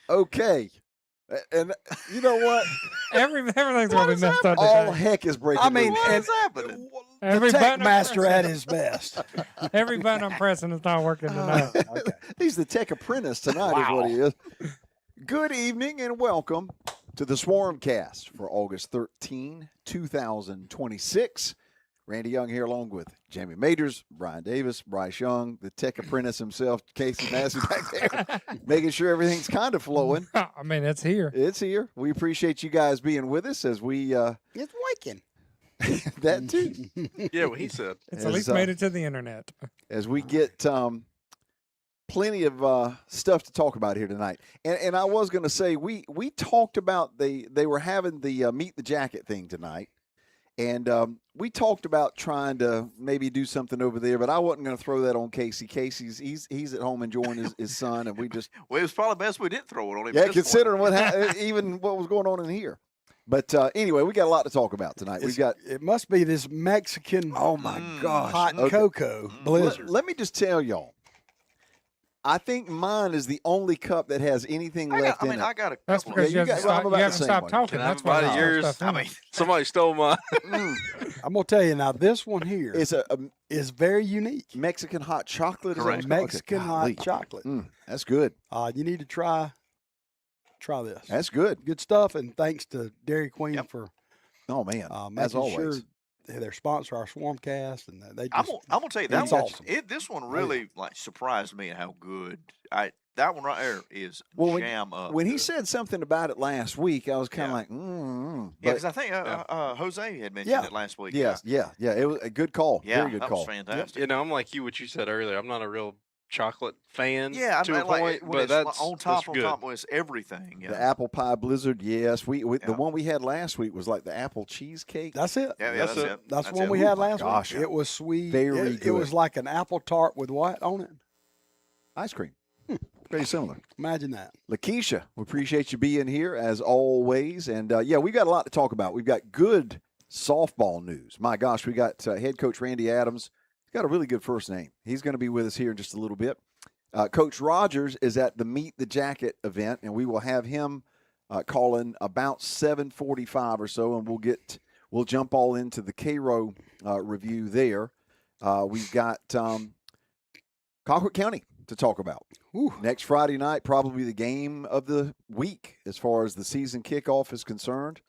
Okay. And you know what? Everything's going to is be messed up All today. heck is breaking I mean, loose. What and is happening? the Every tech button I'm master pressing. at his best. Every button I'm pressing is not working tonight. Okay. He's the tech apprentice tonight is what he is. Good evening and welcome to the Swarmcast for August 13, 2026. Randy Young here along with Jamie Majors, Brian Davis, Bryce Young, the tech apprentice himself, Casey Massey back there, making sure everything's kind of flowing. I mean, it's here. It's here. We appreciate you guys being with us as we It's waking. that too. Yeah, what he said. It's at least made it to the internet. As we get plenty of stuff to talk about here tonight. And I was going to say, we talked about they were having the Meet the Jacket thing tonight. And we talked about trying to maybe do something over there, but I wasn't going to throw that on Casey. Casey's he's at home enjoying his son, and we just Well, it was probably best we didn't throw it on him. yeah, considering even what was going on in here. But anyway, we got a lot to talk about tonight. We've got It must be this Mexican oh my gosh, hot Okay. cocoa blizzard. Let me just tell y'all. I think mine is the only cup that has anything left in it. I got a That's couple because Yeah, you, you haven't got- I'm stopped, about you the haven't same stopped one. talking. Can I have That's why a bite there's of still yours? stuff in it. Somebody stole mine. I'm gonna tell you now, this one here It's a is very unique. Mexican hot chocolate. Is that what it's Correct. called? Okay, Mexican golly. hot chocolate. That's good. You need to try this. That's good. Good stuff, and thanks to Dairy Queen Yep. for Oh man, making as always. sure they're sponsor our Swarmcast, and they I'm just gonna tell you that it's one. awesome. This one really like surprised me at how good. That one right there is Well, jam up. when he good. said something about it last week, I was kind of Yeah. like, yeah, but because I think Jose had mentioned Yeah. it last week. yeah. It was a good call. yeah, Very good that call. was fantastic. You know, I'm like you. What you said earlier, I'm not a real chocolate fan. Yeah, I to mean, a like point, when but it's that's on top good. was everything. The Yeah, apple pie blizzard, yes. We the Yeah. one we had last week was like the apple cheesecake. that's it. yeah, That's that's it. it. That's one it. we had last gosh. week. It was sweet. Very It was good. like an apple tart with what on it? Ice cream. Very similar. Imagine that. Lakeisha, we appreciate you being here as always. And yeah, we've got a lot to talk about. We've got good softball news. My gosh, we got head coach Randy Adams. He's got a really good first name. He's going to be with us here in just a little bit. Coach Rogers is at the Meet the Jacket event, and we will have him calling about 7:45 or so, and we'll jump all into the Cairo review there. We've got Colquitt County to talk about. Ooh. Next Friday night, probably the game of the week as far as the season kickoff is concerned.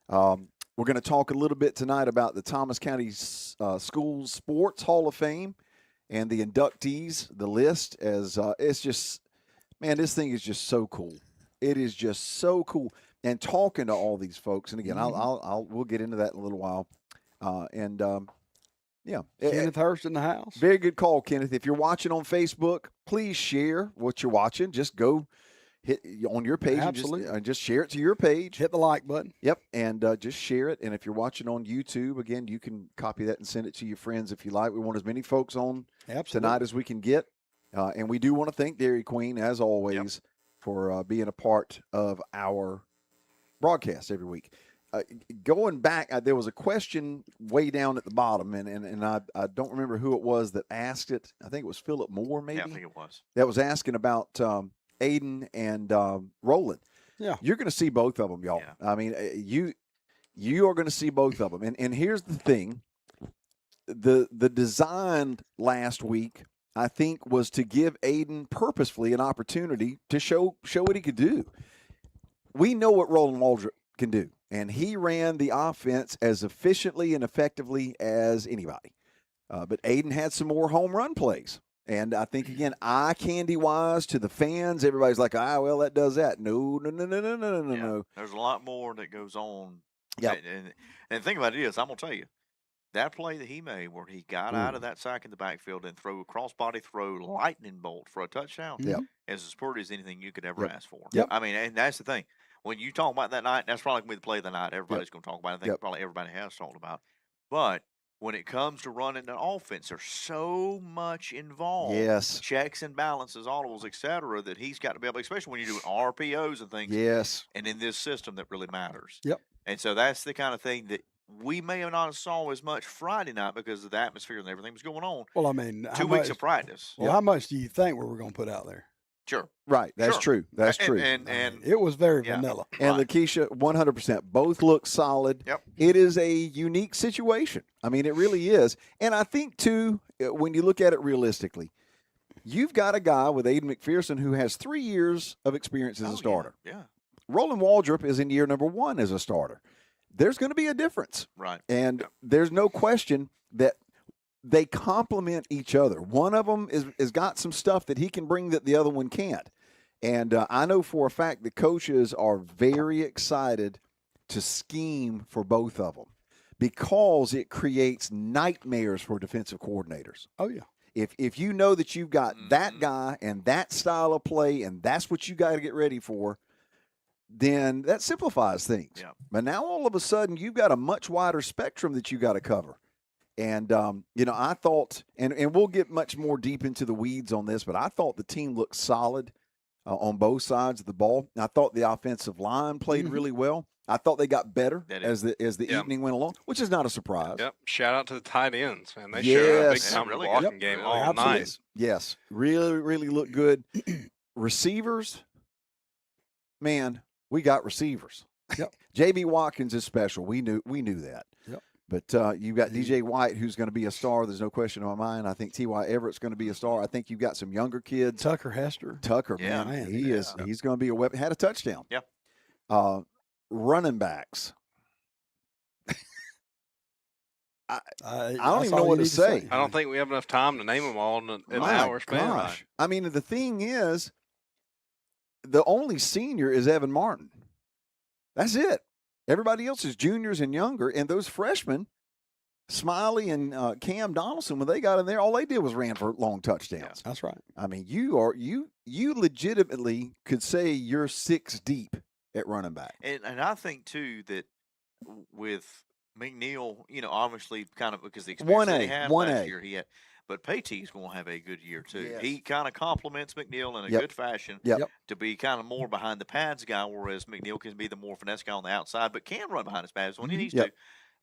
We're going to talk a little bit tonight about the Thomas County Schools Sports Hall of Fame and the inductees, the list. As it's just, man, this thing is just so cool. It is just so cool. And talking to all these folks, and again, we'll get into that in a little while. Yeah, Kenneth Hurst in the house. very good call, Kenneth. If you're watching on Facebook, please share what you're watching. Just go hit on your page Absolutely. and just share it to your page. Hit the like button. Yep, and just share it. And if you're watching on YouTube, again, you can copy that and send it to your friends if you like. We want as many folks on Absolutely. tonight as we can get. And we do want to thank Dairy Queen, as always, for being a part of our broadcast every week. Going back, there was a question way down at the bottom, and I don't remember who it was that asked it. I think it was Philip Moore, maybe. Yeah, I think it was. That was asking about Aiden and Roland. Yeah. You're going to see both of them, y'all. Yeah. I mean, you are going to see both of them. And here's the thing: the design last week, I think, was to give Aiden purposefully an opportunity to show what he could do. We know what Roland Waldrop can do, and he ran the offense as efficiently and effectively as anybody. But Aiden had some more home run plays. And I think, again, eye candy wise to the fans, everybody's like, well, that does that. No. Yeah, there's a lot more that goes on. Yeah. And the thing about it is, I'm gonna tell you, that play that he made where he got out of that sack in the backfield and threw a crossbody throw, lightning bolt for a touchdown, Yep. is as pretty as anything you could ever Yep. ask for. Yep. I mean, and that's the thing. When you talk about that night, that's probably gonna be the play of the night. Everybody's gonna talk about it. I think Yep. probably everybody has talked about. But when it comes to running an offense, there's so much involved. Yes. Checks and balances, audibles, et cetera, that he's got to be able, especially when you're doing RPOs and things. Yes. And in this system that really matters. Yep. And so that's the kind of thing that we may have not saw as much Friday night because of the atmosphere and everything was going on. Well, I mean, 2 weeks of practice. Well, how much do you think we were going to put out there? Sure. Right. That's Sure. true. That's true. And It was very Yeah. vanilla. And right. Lakeisha, 100%. Both look solid. Yep. It is a unique situation. I mean, it really is. And I think, too, when you look at it realistically, you've got a guy with Aiden McPherson who has 3 years of experience as Oh, a starter. Yeah. Roland Waldrop is in year number 1 as a starter. There's going to be a difference. Right. And Yep. there's no question that they complement each other. One of them is got some stuff that he can bring that the other one can't. And I know for a fact the coaches are very excited to scheme for both of them because it creates nightmares for defensive coordinators. Oh, yeah. If you know that you've got that Mhm. guy and that style of play and that's what you got to get ready for, then that simplifies things. Yeah. But now all of a sudden you've got a much wider spectrum that you got to cover. And, I thought, and we'll get much more deep into the weeds on this, but I thought the team looked solid on both sides of the ball. I thought the offensive line played really well. I thought they got better They did. as the Yeah. evening went along, which is not a surprise. Yep. Shout out to the tight ends, man. They showed a big Yes. time Really blocking good. game Really all absolutely. night. Yes, really, really looked good. Receivers, man, we got receivers. Yep. J.B. Watkins is special. We knew that. Yep. But you've got DJ White, who's going to be a star. There's no question in my mind. I think T.Y. Everett's going to be a star. I think you've got some younger kids. Tucker Hester. Tucker, Yeah, man, man, he is. He's going to be a weapon. Had a touchdown. Yeah. Running backs. I don't even know what to say. I don't think we have enough time to name them all in an My hour span. gosh. I mean, the thing is, the only senior is Evan Martin. That's it. Everybody else is juniors and younger, and those freshmen, Smiley and Cam Donaldson, when they got in there, all they did was ran for long touchdowns. That's right. I mean, you legitimately could say you're 6 deep at running back. And I think too that with McNeil, obviously kind of because the experience that he 1A, had 1A. last year, he had. But Payte's going to have a good year too. Yes. He kind of complements McNeil in a Yep. good fashion Yep. to be kind of more behind the pads guy, whereas McNeil can be the more finesse guy on the outside, but can run behind his pads when he needs Yep.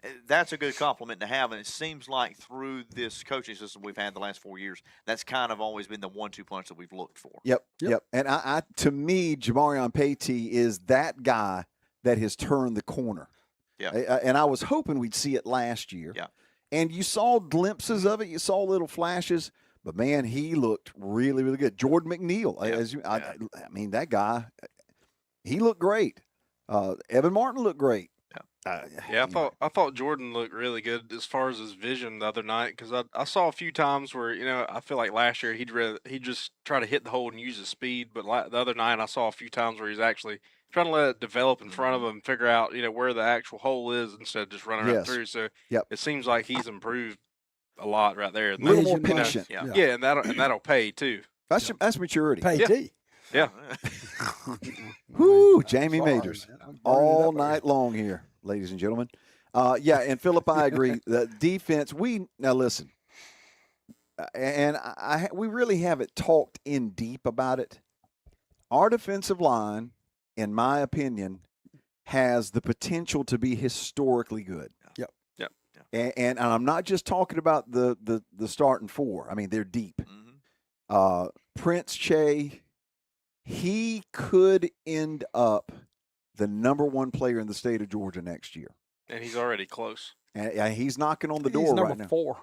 to. That's a good compliment to have, and it seems like through this coaching system we've had the last 4 years, that's kind of always been the 1-2 punch that we've looked for. Yep. Yep. And I to me, Jamarion Pate is that guy that has turned the corner. Yeah. And I was hoping we'd see it last year. Yeah. And you saw glimpses of it. You saw little flashes. But, man, he looked really, really good. Jordan McNeil, Yeah. I mean, that guy, he looked great. Evan Martin looked great. Yeah, I thought Jordan looked really good as far as his vision the other night because I saw a few times where I feel like last year he'd just try to hit the hole and use his speed, but the other night I saw a few times where he's actually trying to let it develop in front of him and figure out where the actual hole is instead of just running right Yes. through. So Yep. it seems like he's improved a lot right there. A little more Vision, patient. Yeah. Yeah, and that'll pay too. That's maturity. Payte. Yeah. Whoo, Jamie Sorry, Maters. man. I'm burning it All up there. night long here, ladies and gentlemen. And Philip, I agree. The defense, now listen, and we really haven't talked in deep about it. Our defensive line, in my opinion, has the potential to be historically good. Yep. And I'm not just talking about the starting 4. I mean, they're deep. Mhm. Prince Che, he could end up the number 1 player in the state of Georgia next year. And he's already close. And he's knocking on the He's door number right now. 4.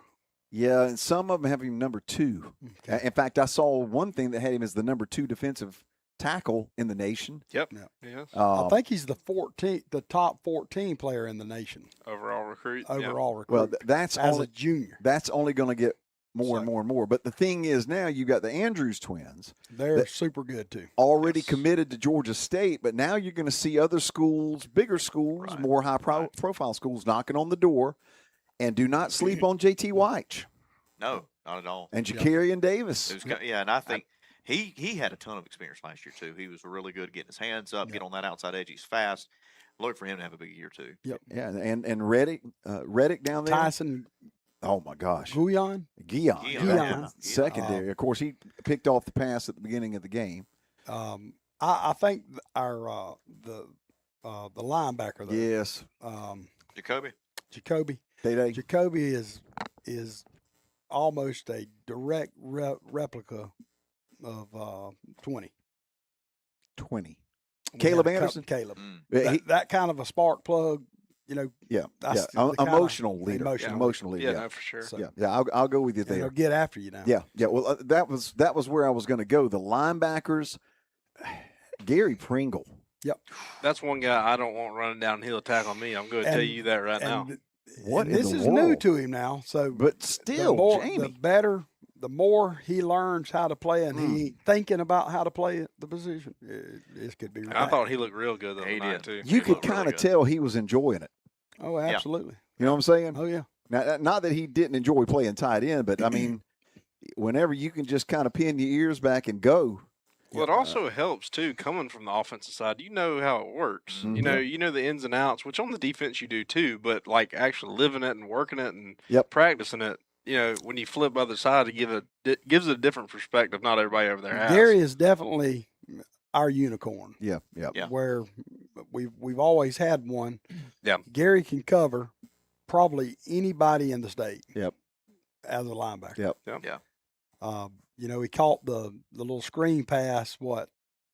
Yeah, and some of them have him number 2. Okay. In fact, I saw one thing that had him as the number 2 defensive tackle in the nation. Yep. Yeah. Yeah. I think he's the top 14 player in the nation Overall recruit. Yeah. overall recruit. well, that's as only a junior. that's only going to get more and So- more and more. But the thing is, now you got the Andrews twins They're that- super good too. already Yes. committed to Georgia State, but now you're going to see other schools, bigger schools, Right. more high-profile schools knocking on the door. And do not sleep on J.T. White No, not at all. and Yep. Jakarian Davis. It was and I think he had a ton of experience last year too. He was really good getting his hands up, Yep. get on that outside edge. He's fast. Look for him to have a big year too. Yeah, and Reddick down there. Tyson Oh my gosh, Guion. Guion, Guion. secondary. Of course, he picked off the pass at the beginning of the game. I think our the linebacker there, Yes, Jacoby. Jacoby. Day. Jacoby is almost a direct replica of 20. 20. We Caleb had a Anderson? Caleb. Mm. Yeah, That kind of a spark plug, yeah. that's the kind of Emotional leader. emotional leader. Yeah, no, for sure. So, Yeah. I'll go with you and they'll there. get after you now. Yeah. Well, that was where I was going to go. The linebackers, Gary Pringle. That's one guy I don't want running downhill attacking me. I'm going to tell And- you that right now. And, What and in this the is new world? to him now. So, But the still, more, Jamie. the better, the more he learns how to play, and he ain't thinking about how to play the position. This could be. I thought he looked real good the other He night, did. too. You He could looked really kind of good. tell he was enjoying it. Oh, absolutely. You know what I'm saying? Oh, yeah. Now, not that he didn't enjoy playing tight end, but I mean, whenever you can just kind of pin your ears back and go. Well, it also helps too, coming from the offensive side. You know how it works. Mhm. You know the ins and outs, which on the defense you do too. But like actually living it and working it and Yep. practicing it, when you flip other side, it gives it a different perspective. Not everybody over there has. Gary is definitely our unicorn. Yeah. Yeah. Where we've always had one. Yeah. Gary can cover probably anybody in the state. Yep. As a linebacker. Yep. Yeah. He caught the little screen pass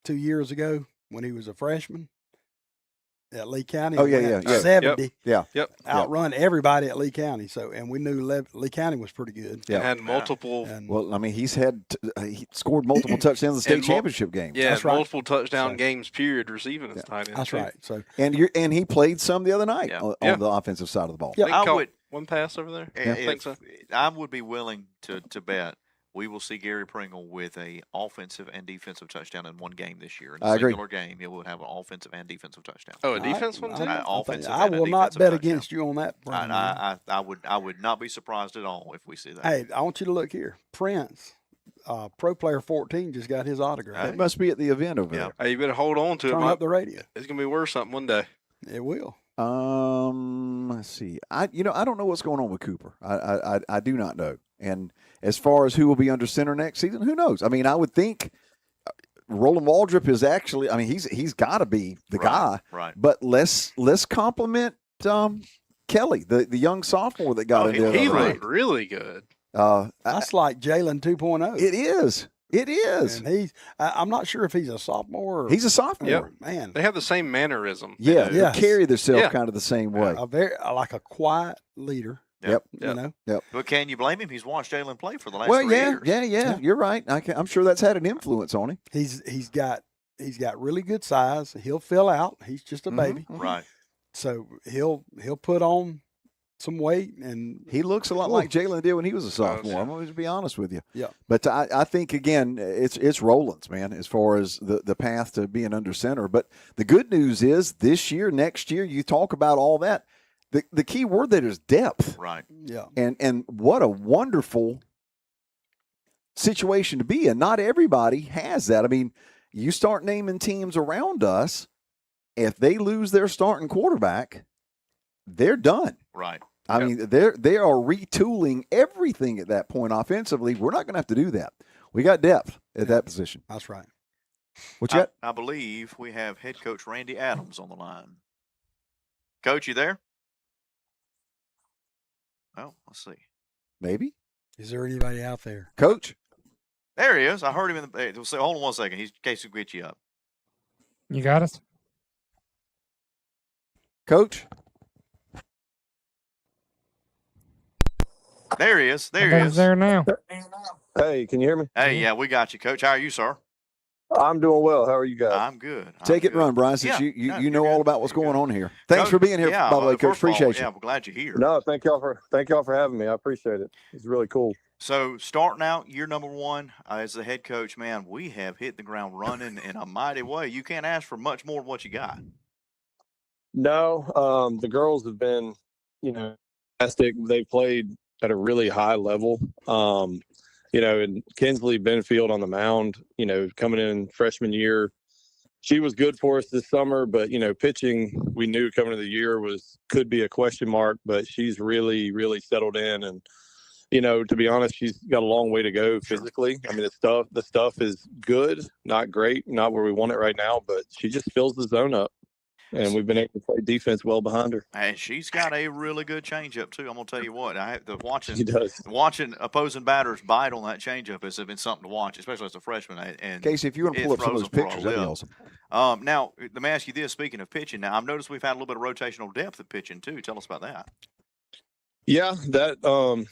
2 years ago when he was a freshman at Lee County. Oh, and yeah, went yeah. 70. Yeah. Yep. Outrun everybody at Lee County. So, and we knew Lee County was pretty good. Yeah. And had multiple. And Well, I mean, he scored multiple touchdowns in the state And championship game. Yeah, That's right. multiple touchdown So- games period receiving as tight end. that's too. right. So, And he played some the other night Yeah. on Yeah. the offensive side of the ball. Yeah. I think I he caught would- one pass over there. And I think so. I would be willing to bet we will see Gary Pringle with a offensive and defensive touchdown in one game this year. In a I agree. singular game, he will have an offensive and defensive touchdown. Oh, a defense one too. Offensive I and a will not defensive bet touchdown. against you on that. Brandon. I would not be surprised at all if we see that. Hey, I want you to look here. Prince, Pro Player 14, just got his autograph. It must be at the event over Yeah. Hey, you better hold on to it. Turn Mike. up the radio. It's gonna be worth something one day. It will. there. Let's see. I don't know what's going on with Cooper. I do not know. And as far as who will be under center next season, who knows? I mean, I would think Roland Waldrop is actually. I mean, he's got to be the guy. Right. But let's compliment Kelly, the young sophomore that got in there. He the other night. looked really good. That's like Jalen 2.0. It is. It is. And I'm not sure if he's a sophomore. Or, He's a sophomore. Yep. Man, They have the same mannerism. Yeah, Yes. they carry themselves Yeah. kind of the same way. a very like a quiet leader. Yep. You know. But can you blame him? He's watched Jalen play for the last Well, 3 yeah, years. yeah. You're right. I'm sure that's had an influence on him. He's got really good size. He'll fill out. He's just a Mhm. baby. Right. So he'll put on some weight and He looks a lot like Jalen did when he was a sophomore. yeah. I'm going to be honest with you. Yeah. But I think again, it's Roland's, man, as far as the path to being under center. But the good news is this year, next year, you talk about all that. The key word there is depth. Right. yeah. And what a wonderful situation to be in. Not everybody has that. I mean, you start naming teams around us, if they lose their starting quarterback, they're done. Right. I mean, they are retooling everything at that point offensively. We're not going to have to do that. We got depth at that position. That's right. What you got? I believe we have head coach Randy Adams on the line. Coach, you there? Oh, let's see. Maybe. Is there anybody out there? Coach? There he is. I heard him in the. Hey, hold on 1 second. He's in case he get you up. You got us? Coach? There he is. There I bet he he's is. there now. Hey, can you hear me? Hey, yeah, we got you, Coach. How are you, sir? I'm doing well. How are you guys? I'm good. Take it good. and run, Brian, since Yeah, you no, you you're know good. all about what's You're going good. on here. Thanks Coach, for being here, yeah, by the way, Coach. first of all, Appreciate Yeah, you. we're glad you're here. No, thank y'all for having me. I appreciate it. It's really cool. So, starting out year number 1 as the head coach, man, we have hit the ground running in a mighty way. You can't ask for much more than what you got. No, the girls have been, fantastic. They played at a really high level. And Kinsley Benfield on the mound, coming in freshman year, she was good for us this summer, but pitching we knew coming into the year could be a question mark, but she's really, really settled in. And, to be honest, she's got a long way to go physically. I mean, the stuff is good, not great, not where we want it right now, but she just fills the zone up. and we've been able to play defense well behind her. And she's got a really good changeup too. I'm gonna tell you what, She does. watching opposing batters bite on that changeup has been something to watch, especially as a freshman. And Casey, if you want to it pull up some of throws those them for a pictures, that'd be lift. awesome. Now, let me ask you this: speaking of pitching, now I've noticed we've had a little bit of rotational depth at pitching too. Tell us about that. Yeah, that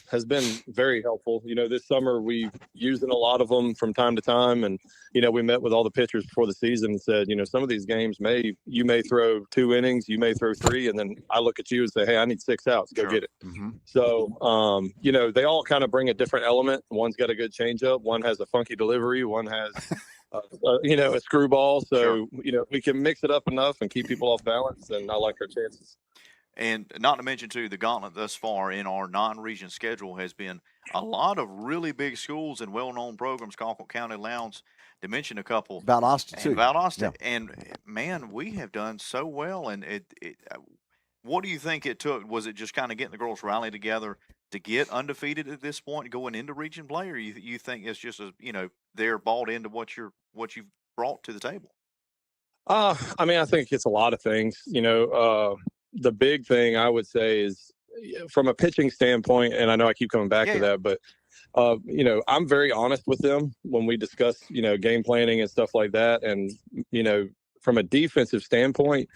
has been very helpful. This summer we using a lot of them from time to time, and we met with all the pitchers before the season and said, some of these games you may throw 2 innings, you may throw 3, and then I look at you and say, hey, I need 6 outs, go get it. Mm-hmm. So, they all kind of bring a different element. One's got a good changeup, one has a funky delivery, one has a screwball. So we can mix it up enough and keep people off balance, and I like our chances. And not to mention, too, the gauntlet thus far in our non-region schedule has been a lot of really big schools and well-known programs, Colquitt County, Lowndes, to mention a couple. Valdosta, too. Valdosta. Yeah. And, man, we have done so well. And what do you think it took? Was it just kind of getting the girls rally together to get undefeated at this point going into region play? Or you think it's just, they're bought into what you've brought to the table? I think it's a lot of things. The big thing I would say is from a pitching standpoint, and I know I keep coming back to that, but I'm very honest with them when we discuss, game planning and stuff like that. And, from a defensive standpoint,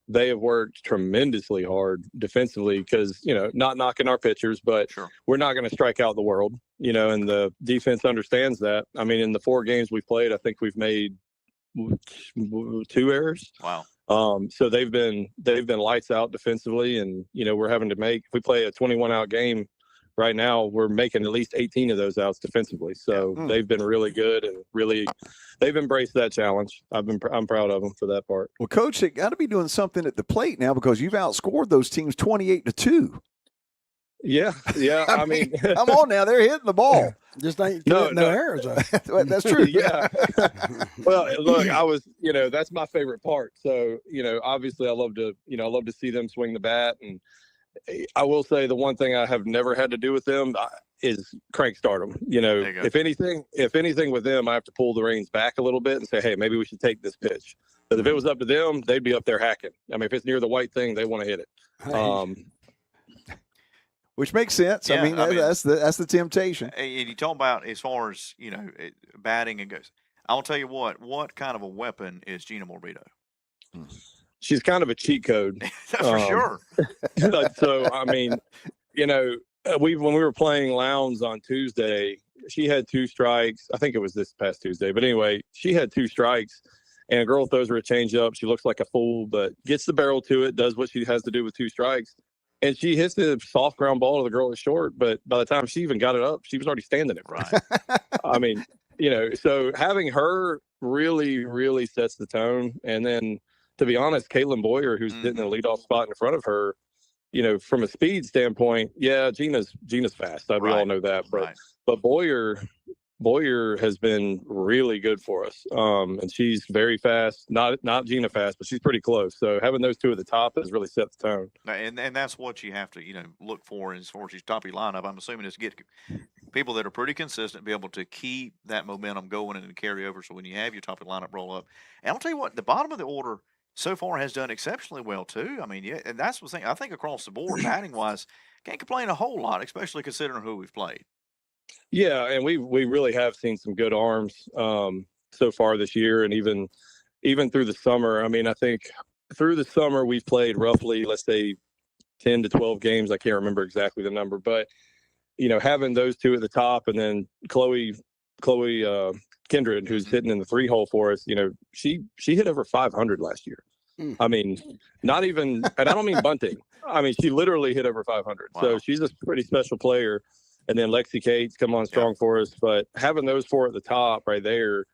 they have worked tremendously hard defensively because, not knocking our pitchers, but Sure. We're not going to strike out the world, and the defense understands that. I mean, in the 4 games we've played, I think we've made 2 errors. Wow. So they've been lights out defensively, and we're having to if we play a 21 out game right now, we're making at least 18 of those outs defensively. So they've been really good and they've embraced that challenge. I'm proud of them for that part. Well, Coach, they got to be doing something at the plate now because you've outscored those teams 28-2. Yeah. I mean, come on now, they're hitting the ball. Just ain't no errors. That's true. Yeah. Well, look, that's my favorite part. So, obviously I love to see them swing the bat. And I will say the one thing I have never had to do with them is crank start them. If anything with them, I have to pull the reins back a little bit and say, hey, maybe we should take this pitch. Because if it was up to them, they'd be up there hacking. I mean, if it's near the white thing, they want to hit it. Which makes sense. Yeah, that's the temptation. And you talk about as far as batting and goes. I'll tell you what kind of a weapon is Gina Morbido? She's kind of a cheat code. For sure. So I mean, when we were playing Lowndes on Tuesday, she had 2 strikes. I think it was this past Tuesday, but anyway, she had 2 strikes, and a girl throws her a changeup. She looks like a fool, but gets the barrel to it, does what she has to do with 2 strikes. And she hits the soft ground ball to the girl that's short, but by the time she even got it up, she was already standing it. Right. I mean, so having her really, really sets the tone. And then, to be honest, Caitlin Boyer, who's hitting the leadoff spot in front of her, from a speed standpoint, yeah, Gina's fast. We all know that. But Boyer has been really good for us. And she's very fast, not Gina fast, but she's pretty close. So having those 2 at the top has really set the tone. And that's what you have to, look for as far as your top of your lineup. I'm assuming is get people that are pretty consistent, be able to keep that momentum going and carry over. So when you have your top of your lineup roll up, and I'll tell you what, the bottom of the order so far has done exceptionally well too. I mean, yeah, and that's the thing. I think across the board, batting wise, can't complain a whole lot, especially considering who we've played. Yeah, and we really have seen some good arms so far this year, and even through the summer. I mean, I think through the summer we've played roughly, let's say, 10 to 12 games. I can't remember exactly the number, but having those 2 at the top, and then Chloe Kindred, who's hitting in the 3-hole for us. She hit over 500 last year. I mean, not even, and I don't mean bunting. I mean, she literally hit over 500. Wow. So she's a pretty special player. And then Lexi Cates come on strong for us. But having those 4 at the top right there,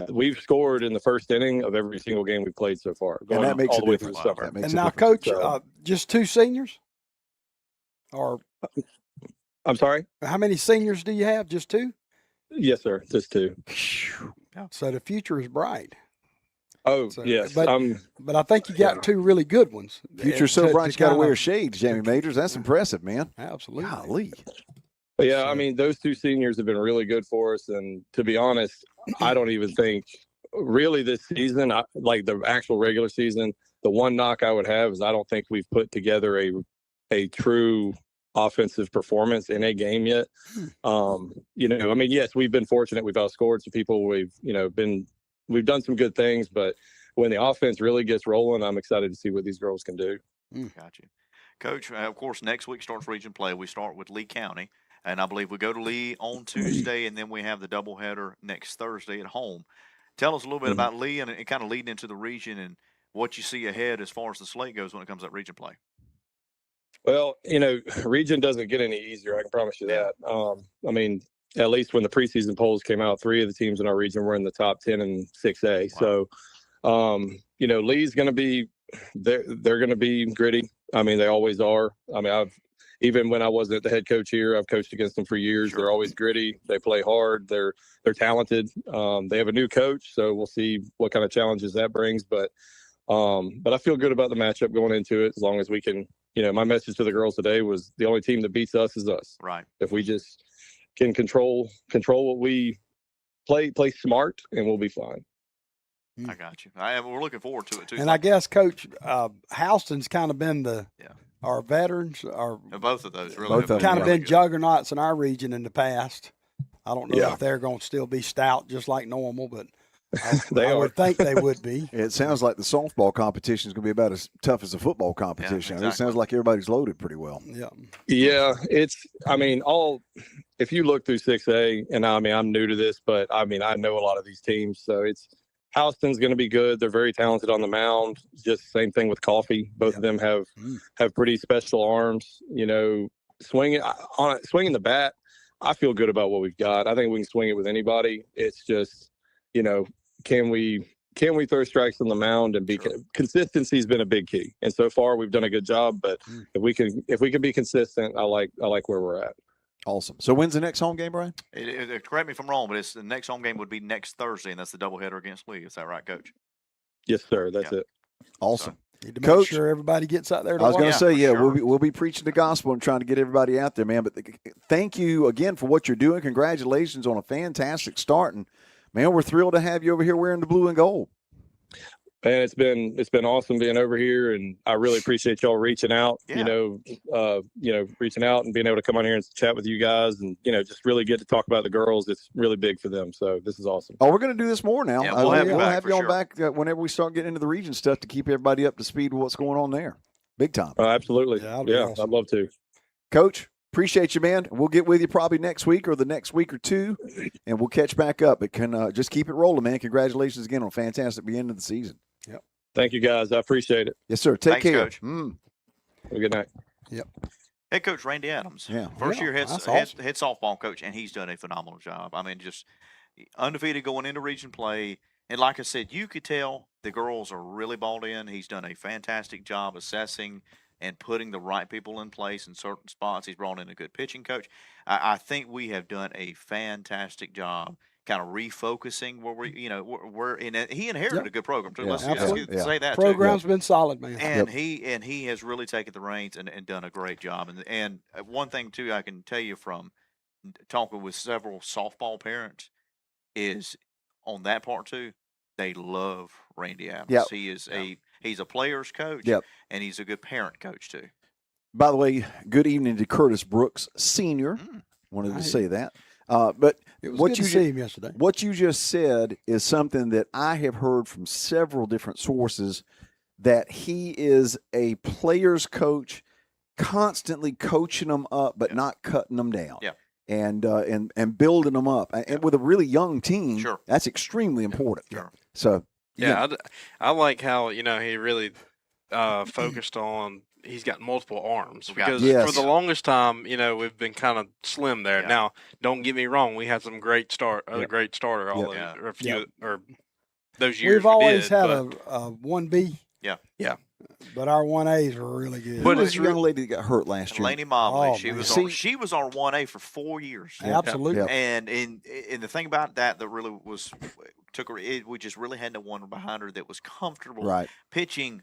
we've scored in the first inning of every single game we've played so far. And that makes all a the way difference. through the summer. And now, Coach, just 2 seniors? Or I'm sorry? how many seniors do you have? Just 2? Yes, sir. Just 2. So the future is bright. Oh, So, yes. but I think you got 2 really good ones. Future so bright, you got to wear shades, Jamie Majors. That's impressive, man. Absolutely. Golly. Yeah, I mean, those 2 seniors have been really good for us. And to be honest, I don't even think really this season, like the actual regular season, The one knock I would have is I don't think we've put together a true offensive performance in a game yet. I mean, yes, we've been fortunate. We've outscored some people. We've done some good things, but when the offense really gets rolling, I'm excited to see what these girls can do. Got you. Coach, of course, next week starts region play. We start with Lee County, and I believe we go to Lee on Tuesday, and then we have the doubleheader next Thursday at home. Tell us a little bit about Lee and kind of leading into the region and what you see ahead as far as the slate goes when it comes to region play. Well, region doesn't get any easier. I can promise you that. I mean, at least when the preseason polls came out, 3 of the teams in our region were in the top 10 in 6A. Wow. So, Lee's going to be, they're going to be gritty. I mean, they always are. I mean, even when I wasn't the head coach here, I've coached against them for years. Sure. They're always gritty. They play hard. They're talented. They have a new coach, so we'll see what kind of challenges that brings. But I feel good about the matchup going into it as long as we can. My message to the girls today was the only team that beats us is us. Right. If we just can control what we play smart, and we'll be fine. I got you. We're looking forward to it too. And I guess, Coach, Houston's kind of been our veterans are both of those really Both of them kind of really been good. juggernauts in our region in the past. I don't know Yeah. if they're going to still be stout just like normal, but They I are. would think they would be. It sounds like the softball competition is going to be about as tough as the football competition. exactly. It sounds like everybody's loaded pretty well. Yeah. Yeah, if you look through 6A, and I mean, I'm new to this, but I mean, I know a lot of these teams. So Houston's going to be good. They're very talented on the mound. Just same thing with Coffee. Both of them have pretty special arms. Swinging the bat, I feel good about what we've got. I think we can swing it with anybody. It's just, can we throw strikes on the mound and be consistency has been a big key. And so far we've done a good job, but if we can be consistent, I like where we're at. Awesome. So when's the next home game, Brian? Correct me if I'm wrong, but the next home game would be next Thursday, and that's the doubleheader against Lee. Is that right, Coach? Yes, sir. That's it. Awesome. Need to Coach, make sure everybody gets out there to I was going watch. to say, for sure. we'll be preaching the gospel and trying to get everybody out there, man. But thank you again for what you're doing. Congratulations on a fantastic start, and man, we're thrilled to have you over here wearing the blue and gold. Man, it's been awesome being over here, and I really appreciate y'all reaching out. Yeah. Reaching out and being able to come on here and chat with you guys, and just really get to talk about the girls. It's really big for them, so this is awesome. Oh, we're going to do this more now. Yeah, we'll have you back for you on sure. back whenever we start getting into the region stuff to keep everybody up to speed with what's going on there. Big time. Absolutely. Yeah, that'll be awesome. I'd love to. Coach, appreciate you, man. We'll get with you probably next week or the next week or two, and we'll catch back up. It can just keep it rolling, man. Congratulations again on a fantastic beginning of the season. Yep. Thank you, guys. I appreciate it. Yes, sir. Take Thanks, care. Coach. Have a good night. Head coach Randy Adams. Yeah. First Yeah, year head that's awesome. softball coach, and he's done a phenomenal job. I mean, just undefeated going into region play. And like I said, you could tell the girls are really bought in. He's done a fantastic job assessing and putting the right people in place in certain spots. He's brought in a good pitching coach. I think we have done a fantastic job kind of refocusing where we're in it. He inherited Yep. a good program too. Yeah, Let's absolutely. just say that too. Program's been solid, man. And he has really taken the reins and done a great job. And one thing too, I can tell you from talking with several softball parents is on that part too, they love Randy Adams. Yep. He is he's a player's coach. Yep. And he's a good parent coach too. By the way, good evening to Curtis Brooks Sr. Wanted to say that. But It was what good you to see him yesterday. What you just said is something that I have heard from several different sources, that he is a player's coach, constantly coaching them up, but not cutting them down. Yeah. And building them up. And with a really young team, Sure. that's extremely important. Sure. So, Yeah, I like how he really focused on. He's got multiple arms because Yes. for the longest time, we've been kind of slim there. Yeah. Now, don't get me wrong, we had some great great starter all Yeah. those, or a few or those years. We've always did, had but- a 1B. Yeah. But our 1As were really good. who But was it's the young lady that got hurt last year? Laney Mobley, Oh, she man. was See- she was our 1A for 4 years. Absolutely. Yeah. And the thing about that really was took her. We just really had no one behind her that was comfortable Right. pitching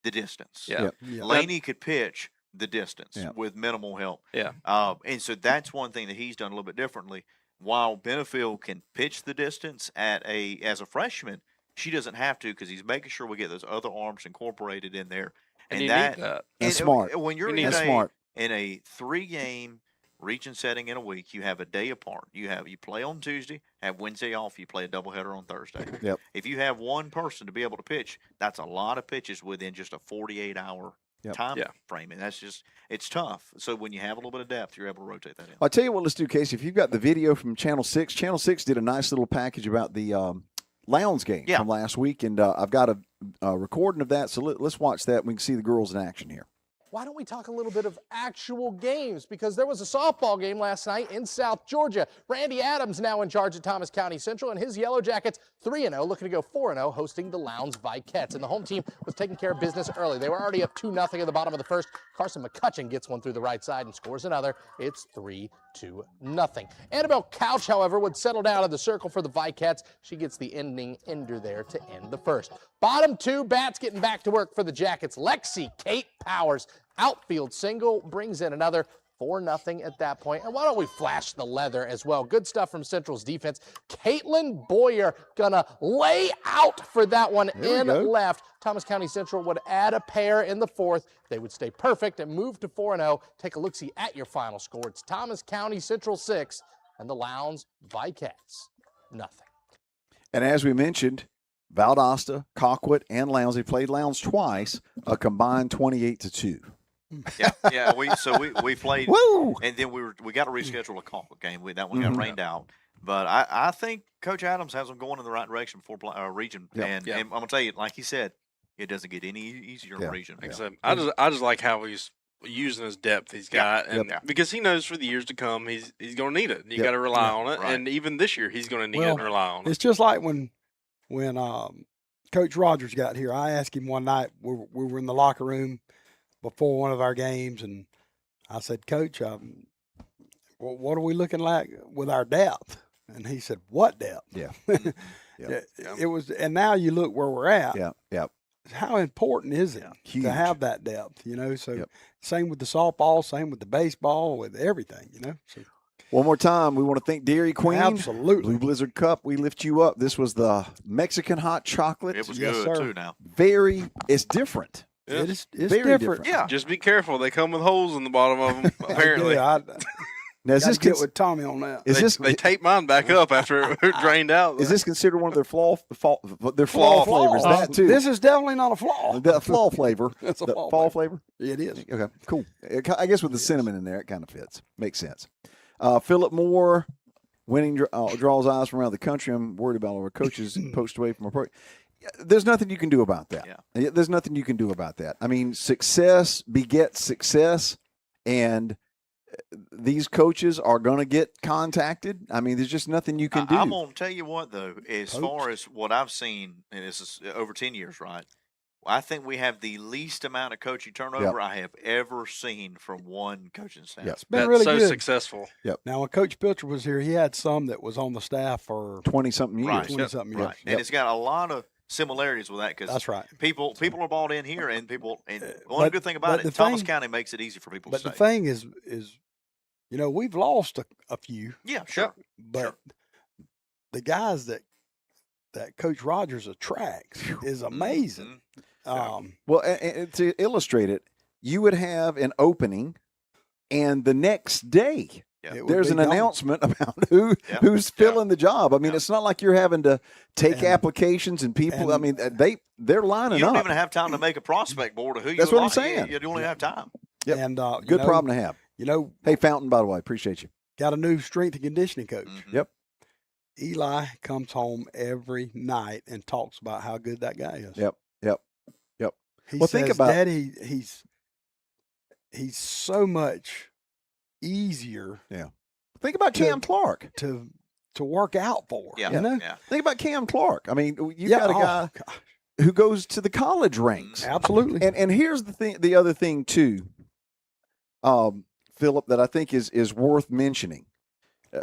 the distance. Yeah. Yep. Yeah. Laney could pitch the distance Yeah. with minimal help. Yeah. And so that's one thing that he's done a little bit differently. While Benefield can pitch the distance as a freshman, she doesn't have to because he's making sure we get those other arms incorporated in there. And you that, need that. That's smart. When you're need in That's a smart. in a 3-game region setting in a week, you have a day apart. You play on Tuesday, have Wednesday off. You play a doubleheader on Thursday. Yep. If you have one person to be able to pitch, that's a lot of pitches within just a 48-hour time frame, and that's just it's tough. So when you have a little bit of depth, you're able to rotate that in. I'll tell you what, let's do, Casey. If you've got the video from Channel 6, Channel 6 did a nice little package about the Lowndes game from last week, and I've got a recording of that, so let's watch that. We can see the girls in action here. Why don't we talk a little bit of actual games? Because there was a softball game last night in South Georgia. Randy Adams now in charge at Thomas County Central, and his Yellow Jackets 3-0, looking to go 4-0, hosting the Lowndes Vikettes. And the home team was taking care of business early. They were already up 2-0 at the bottom of the first. Carson McCutcheon gets one through the right side and scores another. It's 3-0. Annabelle Couch, however, would settle down in the circle for the Vikettes. She gets the ending ender there to end the first. Bottom two bats getting back to work for the Jackets. Lexi Kate Powers, outfield single, brings in another 4-0 at that point. And why don't we flash the leather as well? Good stuff from Central's defense. Caitlin Boyer gonna lay out for that one in left. Thomas County Central would add a pair in the fourth. They would stay perfect and move to 4-0. Take a look-see at your final score. It's Thomas County Central 6 and the Lowndes Vikettes nothing. And as we mentioned, Valdosta, Colquitt, and Lowndes, they played Lowndes twice, a combined 28-2. Yeah. We played, Woo! and then we got to reschedule a Colquitt game. That one got rained out. But I think Coach Adams has them going in the right direction for region. And I'm gonna tell you, like he said, it doesn't get any easier in region. Except I just like how he's using his depth he's got, and because he knows for the years to come he's going to need it. You got to rely on it, and even this year he's going to need it and rely on it. It's just like when Coach Rogers got here. I asked him one night. We were in the locker room before one of our games, and I said, Coach, what are we looking like with our depth? And he said, what depth? It was, and now you look where we're at. How important is it to have that depth? So same with the softball, same with the baseball, with everything. So, one more time, we want to thank Dairy Queen. Absolutely. Blue Blizzard Cup, we lift you up. This was the Mexican hot chocolate. It was good too. Now it's different. It's very different. Yeah, just be careful. They come with holes in the bottom of them. Apparently. Now, is this get with Tommy on that? They taped mine back up after it drained out. Is this considered one of their flaw flavors? That too. This is definitely not a flaw. The fall flavor. It's a the fall flavor. It is. Okay, cool. I guess with the cinnamon in there, it kind of fits. Makes sense. Philip Moore winning draws eyes from around the country. I'm worried about our coaches poached away from our program. There's nothing you can do about that. There's nothing you can do about that. I mean, success begets success, and these coaches are going to get contacted. I mean, there's just nothing you can do. I'm going to tell you what, though, as far as what I've seen, and this is over 10 years, right? I think we have the least amount of coaching turnover I have ever seen from one coaching staff. It's been That's really so good. Successful. Now, when Coach Pilcher was here, he had some that was on the staff for 20-something years. Right. 20-something years. Right. And it's got a lot of similarities with that because That's right. People are bought in here, and one good thing about it, Thomas County makes it easy for people to stay. But the thing is, we've lost a few. Yeah, sure. But the guys that Coach Rogers attracts is amazing. Well, and to illustrate it, you would have an opening, and the next day there's an announcement about who's filling the job. I mean, it's not like you're having to take applications and people. I mean, they're lining up. You don't even have time to make a prospect board of who you. That's what I'm like. saying. You only have time. Yep. And good problem to have. Hey, Fountain, by the way, appreciate you. Got a new strength and conditioning coach. Mm-hmm. Yep. Eli comes home every night and talks about how good that guy is. Yep. He Well, says, think about Daddy, he's so much easier. Think about Cam Clark to work out for. Yeah. Think about Cam Clark. I mean, you got a guy who goes to the college ranks. Absolutely. And here's the other thing too, Philip, that I think is worth mentioning.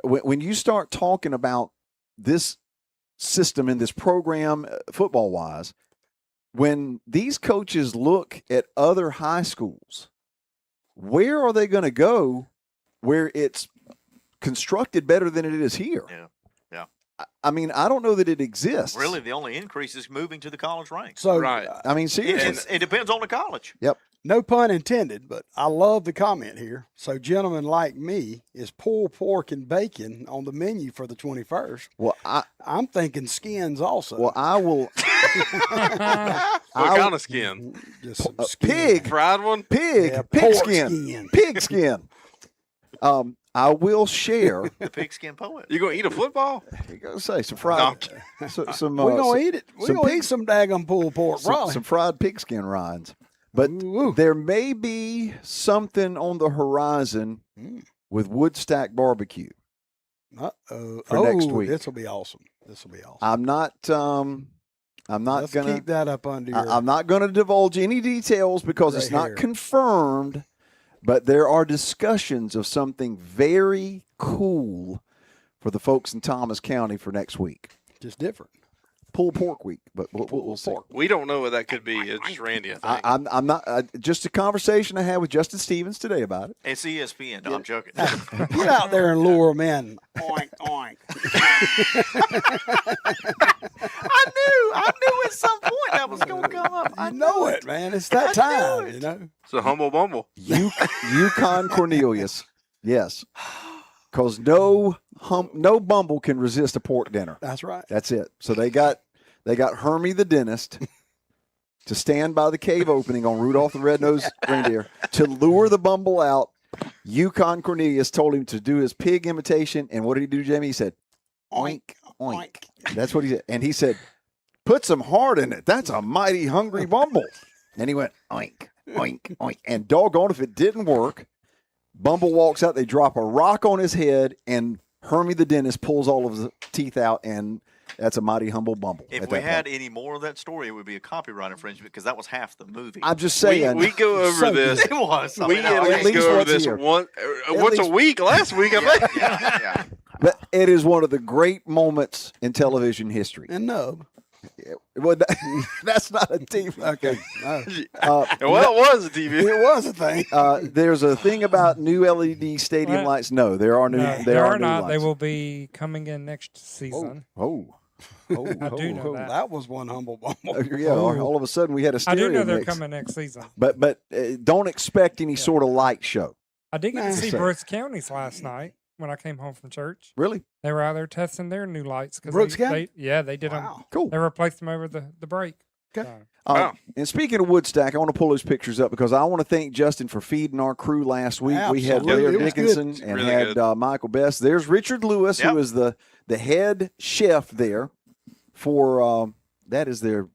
When you start talking about this system and this program, football wise, when these coaches look at other high schools, where are they going to go where it's constructed better than it is here? Yeah. I mean, I don't know that it exists. Really, the only increase is moving to the college ranks. So, Right. I mean, seriously. And it depends on the college. Yep. no pun intended, but I love the comment here. So, gentlemen like me, is pulled pork and bacon on the menu for the 21st? Well, I'm thinking skins also. well, I will. What kind of skin? Just some skin. Pig. Fried one? Pig. Yeah, Pig pork skin. skin. Pig skin. I will share. The pigskin poet. You gonna eat a football? You gotta say some fried. Some. We're going to eat it. We're some going to eat pig- some daggum pulled pork, probably. some fried pigskin rinds. But Ooh. there may be something on the horizon with Woodstack barbecue. Uh-oh. For next week. This will be awesome. This will be awesome. I'm not Let's gonna keep that up under your... I'm not gonna divulge any details because Gray it's not hair. confirmed, but there are discussions of something very cool for the folks in Thomas County for next week. Just different. Pulled pork week, but we'll see. We don't know what that could be. It's just Randy, I think. I'm not just a conversation I had with Justin Stevens today about it. It's ESPN. No, I'm joking. Get out there and lure them in. Oink, oink. I knew at some point that was going to come up. I You know it, man. It's that time, you know. It's a humble bumble. Yukon Cornelius, yes, because no Bumble can resist a pork dinner. That's right. That's it. So they got Hermie the dentist to stand by the cave opening on Rudolph the Red-Nosed Reindeer to lure the Bumble out. Yukon Cornelius told him to do his pig imitation, and what did he do, Jamie? He said, "Oink, oink." That's what he said, and he said, "Put some heart in it. That's a mighty hungry Bumble." And he went, "Oink, oink, oink," and doggone if it didn't work. Bumble walks out. They drop a rock on his head, and Hermie the dentist pulls all of his teeth out, and that's a mighty humble Bumble. If at we that had point. any more of that story, it would be a copyright infringement because that was half the movie. I'm just saying. We go over So this. It was. I We mean, at I- least least go over once a this year. once a least- week. Last week, I think. yeah. But it is one of the great moments in television history. And nub. Well, that's not a TV. Okay. No. Well, it was a TV. It was a thing. There's a thing about new LED stadium Well, lights. No, there are new. No, there are new not. lights. They will be coming in next season. Oh, I do know that. That was one humble bumble. yeah. All of a sudden, we had a I stereo do know they're mix. coming next season. But don't expect any sort of light show. I did get to Nah. see Say. Brooks County's last night when I came home from church. Really They were out there testing their new lights. Brooks County? They did them. Wow. cool. They replaced them over the break. Okay. So, Wow. And speaking of Woodstack, I want to pull those pictures up because I want to thank Justin for feeding our crew last week. We had Absolutely. Laird It was good. Dickinson and Really had good. Michael Best. There's Richard Lewis, Yep. who is the head chef there for that is their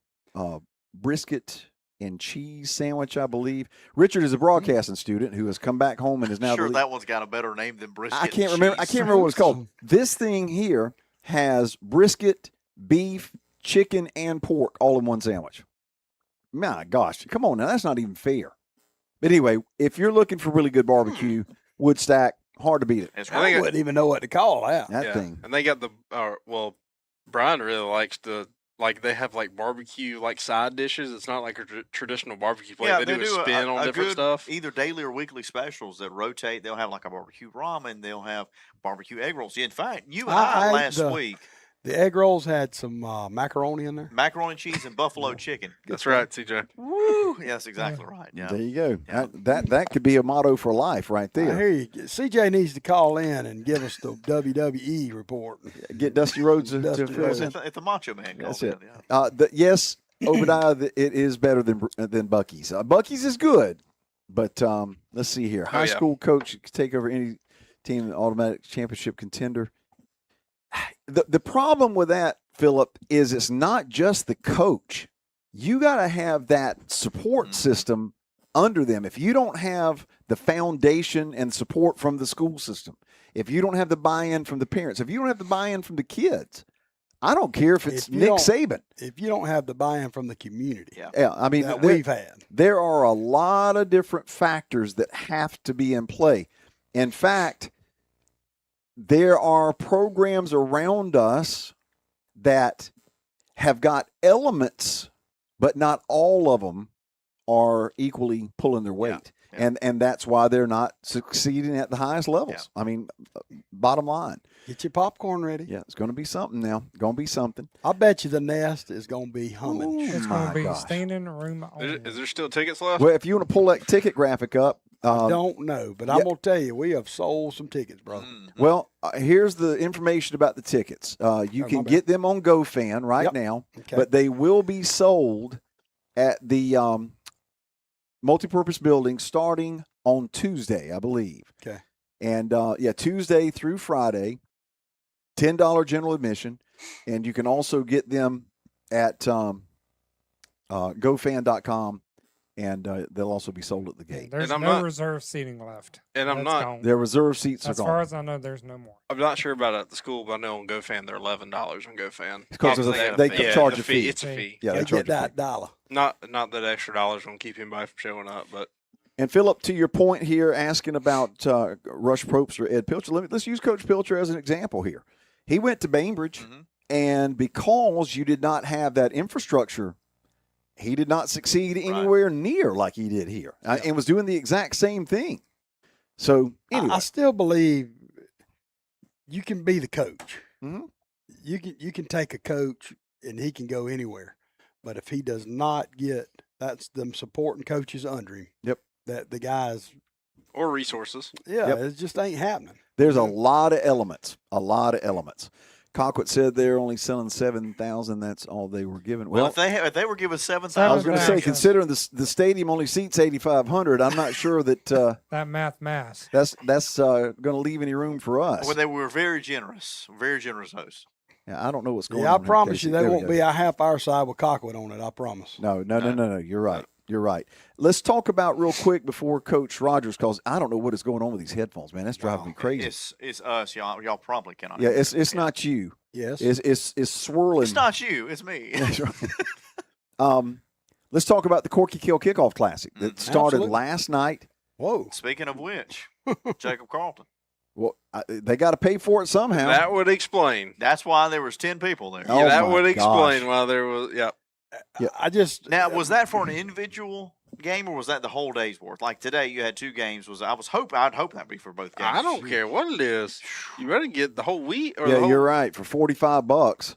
brisket and cheese sandwich, I believe. Richard is a broadcasting student who has come back home and is now Sure, the that one's got a better name than brisket. I and can't remember. I cheese. can't remember what it's called. This thing here has brisket, beef, chicken, and pork all in one sandwich. My gosh, come on now, that's not even fair. But anyway, if you're looking for really good barbecue, Woodstack, hard to beat it. That's I right. think I wouldn't even know what to call that. That Yeah. thing. And they got the Brian really likes they have like barbecue like side dishes. It's not like a traditional barbecue plate. Yeah, they do a spin on different good, stuff. either daily or weekly specials that rotate. They'll have like a barbecue ramen. They'll have barbecue egg rolls. In fact, you and I I ate last the- week, The egg rolls had some macaroni in there. macaroni and cheese and buffalo chicken. That's right, CJ. Woo! Yeah, that's exactly right. Yeah. There you go. Yeah. That could be a motto for life right I there. hear you. CJ needs to call in and give us the WWE report. Get Dusty Rhodes to Dusty fill us Rhodes. in. If the Macho Man That's calls it. in, yeah. Yes, Obadiah, it is better than Bucky's. Bucky's is good, but let's see here. High yeah. school coach could take over any team, in automatic championship contender. The problem with that, Philip, is it's not just the coach. You got to have that support system under them. If you don't have the foundation and support from the school system, if you don't have the buy-in from the parents, if you don't have the buy-in from the kids, I don't care if it's If you Nick don't- Saban. If you don't have the buy-in from the community Yeah. Yeah, I mean, that there, we've had. there are a lot of different factors that have to be in play. In fact, there are programs around us that have got elements, but not all of them are equally pulling their weight. Yeah. and that's why they're not succeeding at the highest levels. I mean, bottom line. Get your popcorn ready. Yeah, it's going to be something now. Going to be something. I bet you the nest is going to be humming. Ooh, It's my going to be gosh. standing room only. Is there still tickets left? Well, if you want to pull that ticket graphic up, I don't know, but I'm yeah. going to tell you, we have sold some tickets, brother. well, here's the information about the tickets. You Oh, can my bad. get them on GoFan right Yep. now, Okay. but they will be sold at the multipurpose building starting on Tuesday, I believe. Okay. And Tuesday through Friday, $10 general admission, and you can also get them at GoFan.com, and they'll also be sold at the gate. There's I'm no not- reserved seating left. And I'm That's not- gone. Their reserve seats As are far gone. as I know, there's no more. I'm not sure about it at the school, but I know on GoFan they're $11 on GoFan. Because Obviously, they got a charge the a fee. It's a fee. Yeah, They they charge get a fee. that dollar. Not that extra dollar's gonna keep anybody from showing up, but And Philip, to your point here, asking about Rush Probst or Ed Pilcher, let's use Coach Pilcher as an example here. He went to Bainbridge, and because you did not have that infrastructure, he did not succeed anywhere near like he did here, and was doing the exact same thing. So anyway, I still believe you can be the coach. Mhm. You can take a coach and he can go anywhere, but if he does not get that's them supporting coaches under him. Yep. That the guys, or resources. Yep. it just ain't happening. there's a lot of elements. Colquitt said they're only selling 7,000. That's all they were given. Well, if they were given I was 7,000, going to say, 7,000. considering the stadium only seats 8,500, I'm not sure that That math. that's going to leave any room for us. well, they were very generous hosts. Yeah, I don't know what's going Yeah, on. I promise here, you, Casey. they There we won't go. be a half our side with Colquitt on it. I promise. No. You're right. You're right. Let's talk about real quick before Coach Rogers calls. I don't know what is going on with these headphones, man. That's driving me crazy. It's us, y'all. Y'all probably cannot. Yeah, hear it's it. not you. Yes. It's swirling. It's not you. It's me. That's right. Let's talk about the Corky Kill Kickoff Classic that started Absolutely. last night. Whoa. Speaking of which, Jacob Carlton. Well, they got to pay for it somehow. That would explain. That's why there was 10 people there. Oh, Yeah, that my would explain gosh. why there was. Yeah. Yeah. I just Now, was that for an individual game or was that the whole day's worth? Like today, you had 2 games. I'd hope that'd be for both games. I don't care what it is. You better get the whole week. Or the Yeah, whole, you're right. For $45.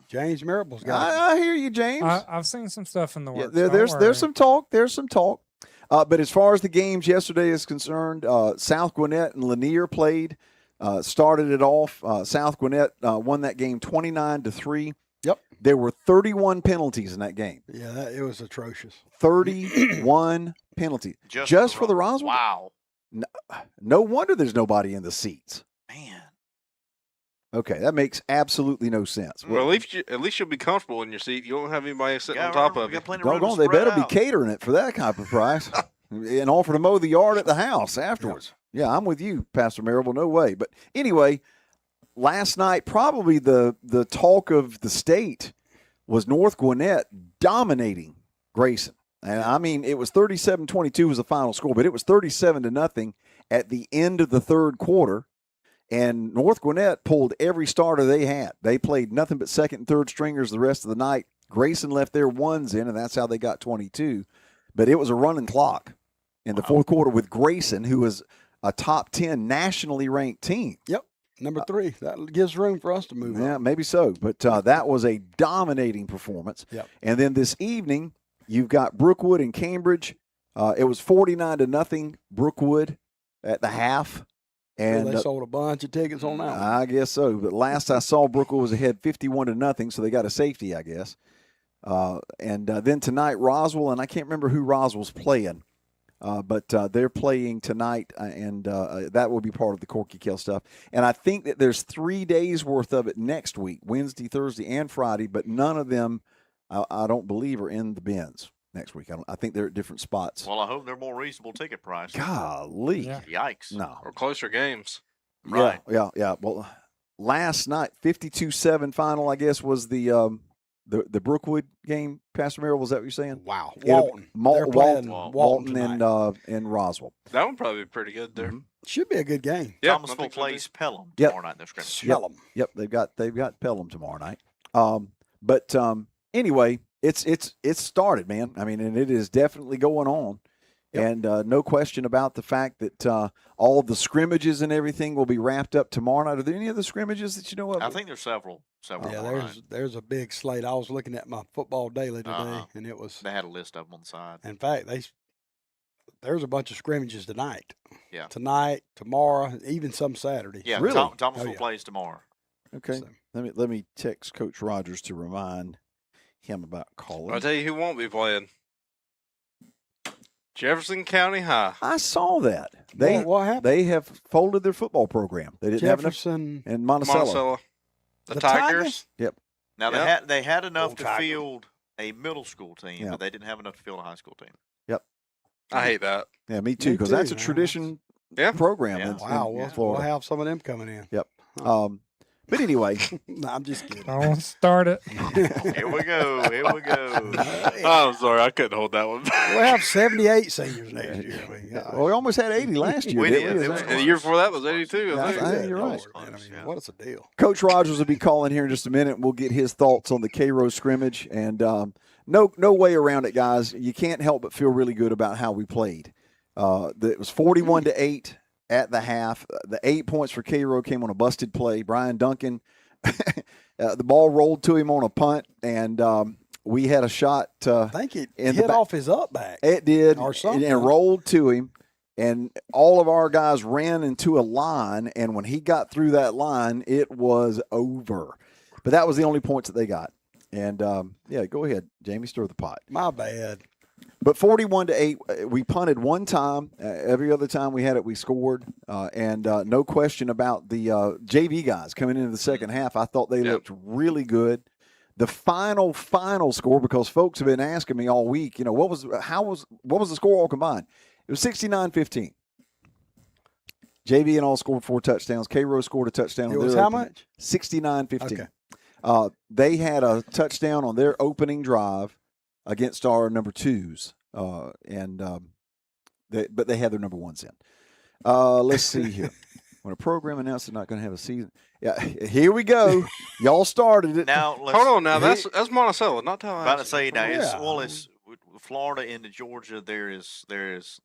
James Marable's got it. I hear you, James. I've seen some stuff in the Yeah, works. there's some talk. There's some talk. But as far as the games yesterday is concerned, South Gwinnett and Lanier played. Started it off. South Gwinnett won that game 29-3. Yep. There were 31 penalties in that game. Yeah, it was atrocious. 31 penalties. Just for the Roswell? Wow. No wonder there's nobody in the seats. Man. Okay, that makes absolutely no sense. Well, at least you'll be comfortable in your seat. You won't have anybody sitting Yeah, on top remember, of we you. got plenty of room to Doggone, they spread better be out. catering it for that kind of price and offer to mow the yard at the house afterwards. Yeah, I'm with you, Pastor Marable. No way. But anyway, last night, probably the talk of the state was North Gwinnett dominating Grayson. And I mean, it was 37-22 was the final score, but it was 37-0 at the end of the third quarter. And North Gwinnett pulled every starter they had. They played nothing but second and third stringers the rest of the night. Grayson left their ones in, and that's how they got 22. But it was a running clock in the fourth quarter with Grayson, who was a top 10 nationally ranked team. Yep. Number 3. That gives room for us to move Yeah, on. maybe so. But that was a dominating performance. Yep. And then this evening, you've got Brookwood and Cambridge. It was 49-0 Brookwood at the half. And they sold a bunch of tickets on that one. I guess so. But last I saw, Brookwood was ahead 51-0, so they got a safety, I guess. And then tonight, Roswell, and I can't remember who Roswell's playing, but they're playing tonight, and that will be part of the Corky Kell stuff. And I think that there's 3 days worth of it next week, Wednesday, Thursday, and Friday, but none of them, I don't believe, are in the bins next week. I think they're at different spots. Well, I hope they're more reasonable ticket price. Golly. Yeah. Yikes. No. Or closer games. Right. Yeah. Well, last night, 52-7 final, I guess, was the Brookwood game. Pastor Merrill, was that what you're saying? Wow. It'll- Walton. They're playing Walton Walton and tonight. Roswell. That one probably be pretty good there. Mhm. Should be a good game. Yeah, I Thomasville think so, plays Pelham Yep. tomorrow night in their scrimmage. Smell 'em. Yep, they've got Pelham tomorrow night. But anyway, it's started, man. I mean, and it is definitely going on. And no question about the fact that all the scrimmages and everything will be wrapped up tomorrow night. Are there any other scrimmages that you know of? I think there's several. Yeah, tomorrow night. there's a big slate. I was looking at my football daily today, Uh-huh. and it was. They had a list of them on the side. In fact, there's a bunch of scrimmages tonight. Yeah. Tonight, tomorrow, even some Saturday. Yeah, Really? Thomasville yeah. plays tomorrow. Okay. So- Let me text Coach Rogers to remind him about calling. I'll tell you who won't be playing. Jefferson County High. I saw that. They what happened? they have folded their football program. They didn't have enough. Jefferson. And Monticello. Monticello. The The Tigers. Now Yep. they had enough Old to Tiger. field a middle school team, Yeah. but they didn't have enough to field a high school team. I hate that. Yeah, me too, Me because that's a too, man. tradition Yeah. program Yeah. in Wow, in we'll Florida. have some of them coming in. But anyway, No, I'm just kidding. Don't start it. Here we go. Here we go. Oh, I'm sorry. I couldn't hold that one. We'll have 78 seniors next year. I mean, well, we almost had 80 last year. We didn't did. we? It was And the year before that was 82. Yeah, I think. I think you're right. Almost Man, I close, mean, yeah. what's the deal? Coach Rogers will be calling here in just a minute. We'll get his thoughts on the Cairo scrimmage, and no way around it, guys. You can't help but feel really good about how we played. It was 41-8 at the half. The 8 points for Cairo came on a busted play. Brian Duncan, the ball rolled to him on a punt, and we had a shot. I think it in the hit back. off his up back. It did, Or and something. it rolled to him, and all of our guys ran into a line, and when he got through that line, it was over. But that was the only points that they got. And, yeah, go ahead, Jamie, stir the pot. My bad. But 41-8, we punted one time. Every other time we had it, we scored. And no question about the JV guys coming into the second half. I thought they looked really good. The final score, because folks have been asking me all week, you know, what was the score all combined? It was 69-15. JV and all scored 4 touchdowns. Cairo scored a touchdown. It on was their how opening. much? 69-15. Okay. They had a touchdown on their opening drive against our number 2s, but they had their number 1s in. Let's see here. When a program announced they're not going to have a season, yeah, here we go. Y'all started it. Now, let's, Hold on now. That's Monticello, not Tallahassee. about to say now. Yeah. It's Florida into Georgia. There is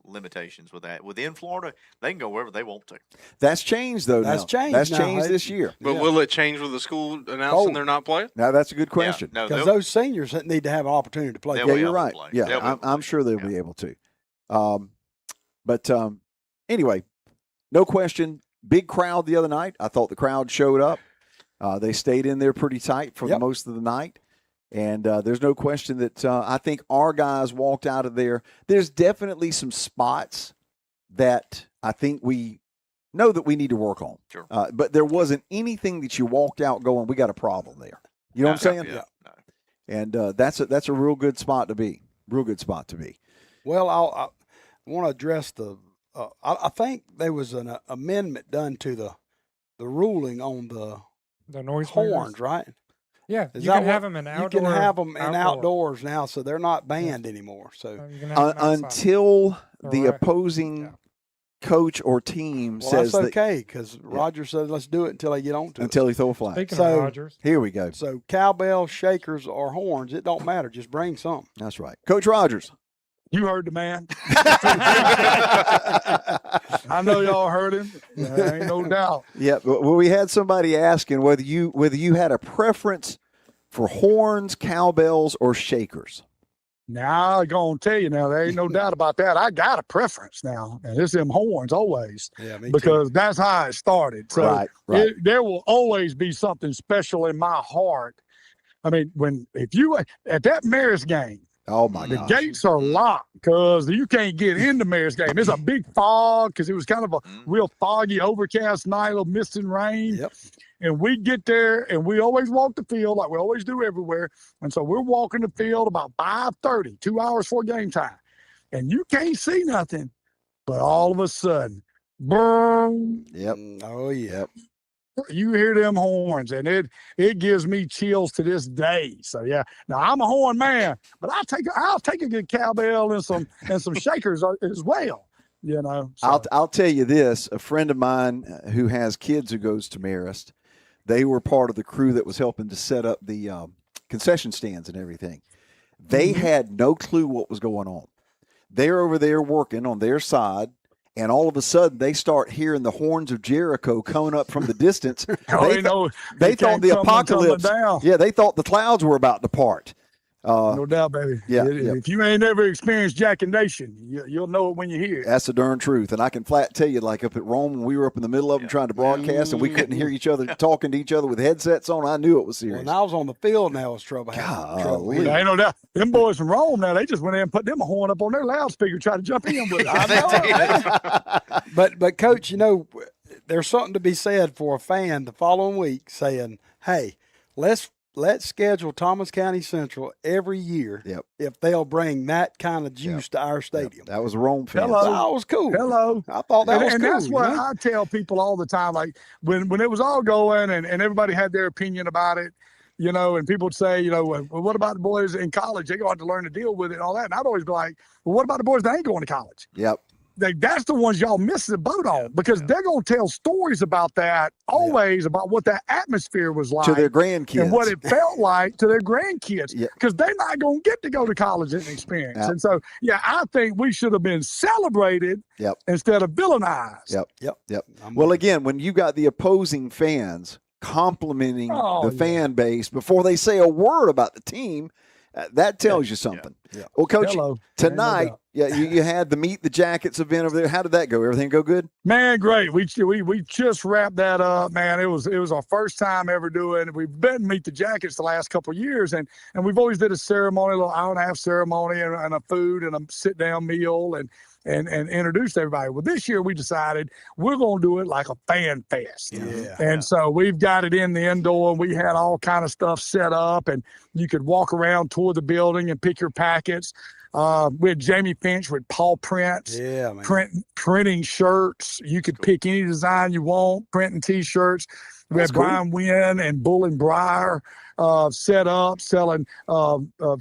limitations with that. Within Florida, they can go wherever they want to. That's changed though. That's now. changed That's now. changed Hey. this year. But Yeah. will it change with the school announcing Oh. they're not playing? Now that's a good question. Yeah, no, Because they'll- those seniors need to have an opportunity to play. They'll Yeah, be you're able to right. play. Yeah, They'll be able to I'm play. sure they'll Yeah. be able to. But anyway, no question. Big crowd the other night. I thought the crowd showed up. They stayed in there pretty tight for the most of the night. And there's no question that I think our guys walked out of there. There's definitely some spots that I think we know that we need to work on. Sure. But there wasn't anything that you walked out going, we got a problem there. You know what I'm saying? Yeah. No. And that's a real good spot to be. Real good spot to be. Well, I want to address I think there was an amendment done to the ruling on the noise horns, makers. right? Yeah, Is you that can have what- them in You outdoor. can have them in outdoor. outdoors now, so they're not banned anymore. So You can have 'em outside. Until the Correct. opposing Yeah. coach or team well, says that's okay because Roger said let's do it until they get on to until he throw a flag. Speaking So- of Rogers, Here we go. it. So cowbell, shakers, or horns, it don't matter. Just bring some. That's right. Coach Rogers. You heard the man. I know y'all heard him. There ain't no doubt. Yeah, well, we had somebody asking whether you had a preference for horns, cowbells, or shakers. Now I'm gonna tell you now, there ain't no doubt about that. I got a preference now, and it's them horns always Yeah, me because that's how it started. So right. there will always be something special in my heart. I mean, if you at that Maris game, Oh my the gosh. gates are locked because you can't get into Maris game. It's a big fog because it was kind of a real foggy, overcast night, a little mist and rain. Yep. And we get there, and we always walk the field like we always do everywhere. And so we're walking the field about 5:30, 2 hours before game time. And you can't see nothing, but all of a sudden, boom, Yep. Oh yeah. you hear them horns, and it gives me chills to this day. So yeah, now I'm a horn man, but I'll take a good cowbell and some shakers as well. You know, so. I'll tell you this. A friend of mine who has kids who goes to Marist, they were part of the crew that was helping to set up the concession stands and everything. They had no clue what was going on. They're over there working on their side, and all of a sudden they start hearing the horns of Jericho coming up from the distance. They thought the apocalypse. Yeah, they thought the clouds were about to part. No doubt, baby. Yeah, If you ain't ever experienced Jack and Nation, you'll know it when you hear it. That's the darn truth. And I can flat tell you, like up at Rome, when we were up in the middle of them trying to broadcast and we couldn't hear each other talking to each other with headsets on, I knew it was serious. When I was on the field, now was trouble. Golly. Ain't no doubt. Them boys from Rome now, they just went in and put them a horn up on their loudspeaker, try to jump in with it. But Coach, there's something to be said for a fan the following week saying, hey, let's schedule Thomas County Central every year if they'll bring that kind of juice to our stadium. That was Rome fans. Hello. That was cool. Hello. I thought that was and cool. that's what I tell people all the time. Like when it was all going and everybody had their opinion about it, and people would say, well, what about the boys in college? They're going to have to learn to deal with it and all that. And I'd always be like, well, what about the boys that ain't going to college? Yep. That's the ones y'all miss the boat on because they're going to tell stories about that always about what that atmosphere was like to their grandkids and what it felt like to their grandkids because they're not going to get to go to college and experience. And so, I think we should have been celebrated instead of villainized. Yep. Well, again, when you got the opposing fans complimenting the fan base before they say a word about the team, that tells you something. Well, Coach, tonight, you had the Meet the Jackets event over there. How did that go? Everything go good? Man, great. We just wrapped that up, man. It was our first time ever doing. We've been Meet the Jackets the last couple of years, and we've always did a ceremony, a little hour-and-a-half ceremony, and a food and a sit-down meal, and introduced everybody. Well, this year we decided we're going to do it like a fan fest. So we've got it in the indoor, and we had all kind of stuff set up, and you could walk around, tour the building, and pick your packets. We had Jamie Finch with paw prints, printing shirts. You could pick any design you want, printing T-shirts. We had Brian Wynn and Bull and Briar set up selling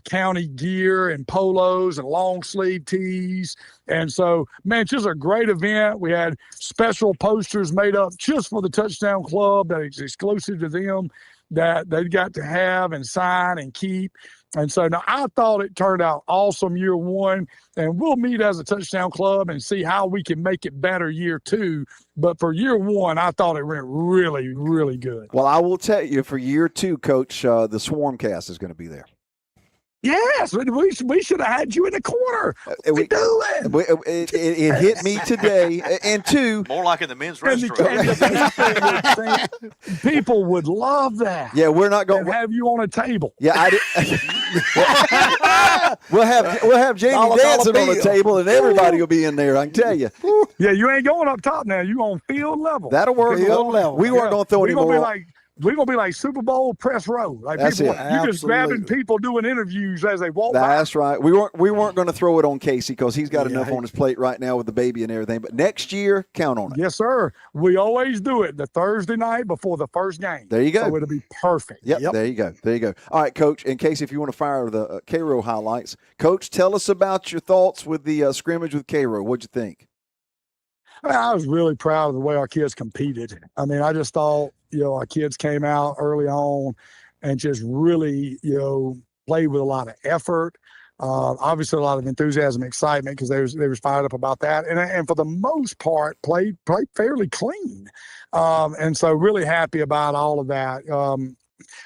county gear and polos and long sleeve tees. And so, man, just a great event. We had special posters made up just for the Touchdown Club that is exclusive to them that they got to have and sign and keep. And so now I thought it turned out awesome year one, and we'll meet as a Touchdown Club and see how we can make it better year two. But for year one, I thought it went really, really good. Well, I will tell you, for year two, Coach, the Swarmcast is going to be there. Yes, we should have had you in the corner. We do it. It hit me today. And two, more like in the men's restaurant. People would love that. Yeah, we're not going to have you on a table. Yeah, we'll have Jamie dancing on the table, and everybody will be in there. I can tell you. Yeah, you ain't going up top now. You on field level. That'll work. Field level. We weren't going to throw any more. We're going to be like Super Bowl press row. Like That's people, it. You just grabbing people doing interviews as they walk by. That's right. We weren't going to throw it on Casey because he's got enough on his plate right now with the baby and everything. But next year, count on it. Yes, sir. We always do it the Thursday night before the first game. There you go. So it'll be perfect. Yep. There you go. There you go. All right, Coach, in case if you want to fire the Cairo highlights. Coach, tell us about your thoughts with the scrimmage with Cairo. What'd you think? I was really proud of the way our kids competed. I mean, I just thought, our kids came out early on and just really, played with a lot of effort. Obviously, a lot of enthusiasm and excitement because they was fired up about that. And for the most part, played fairly clean. And so really happy about all of that.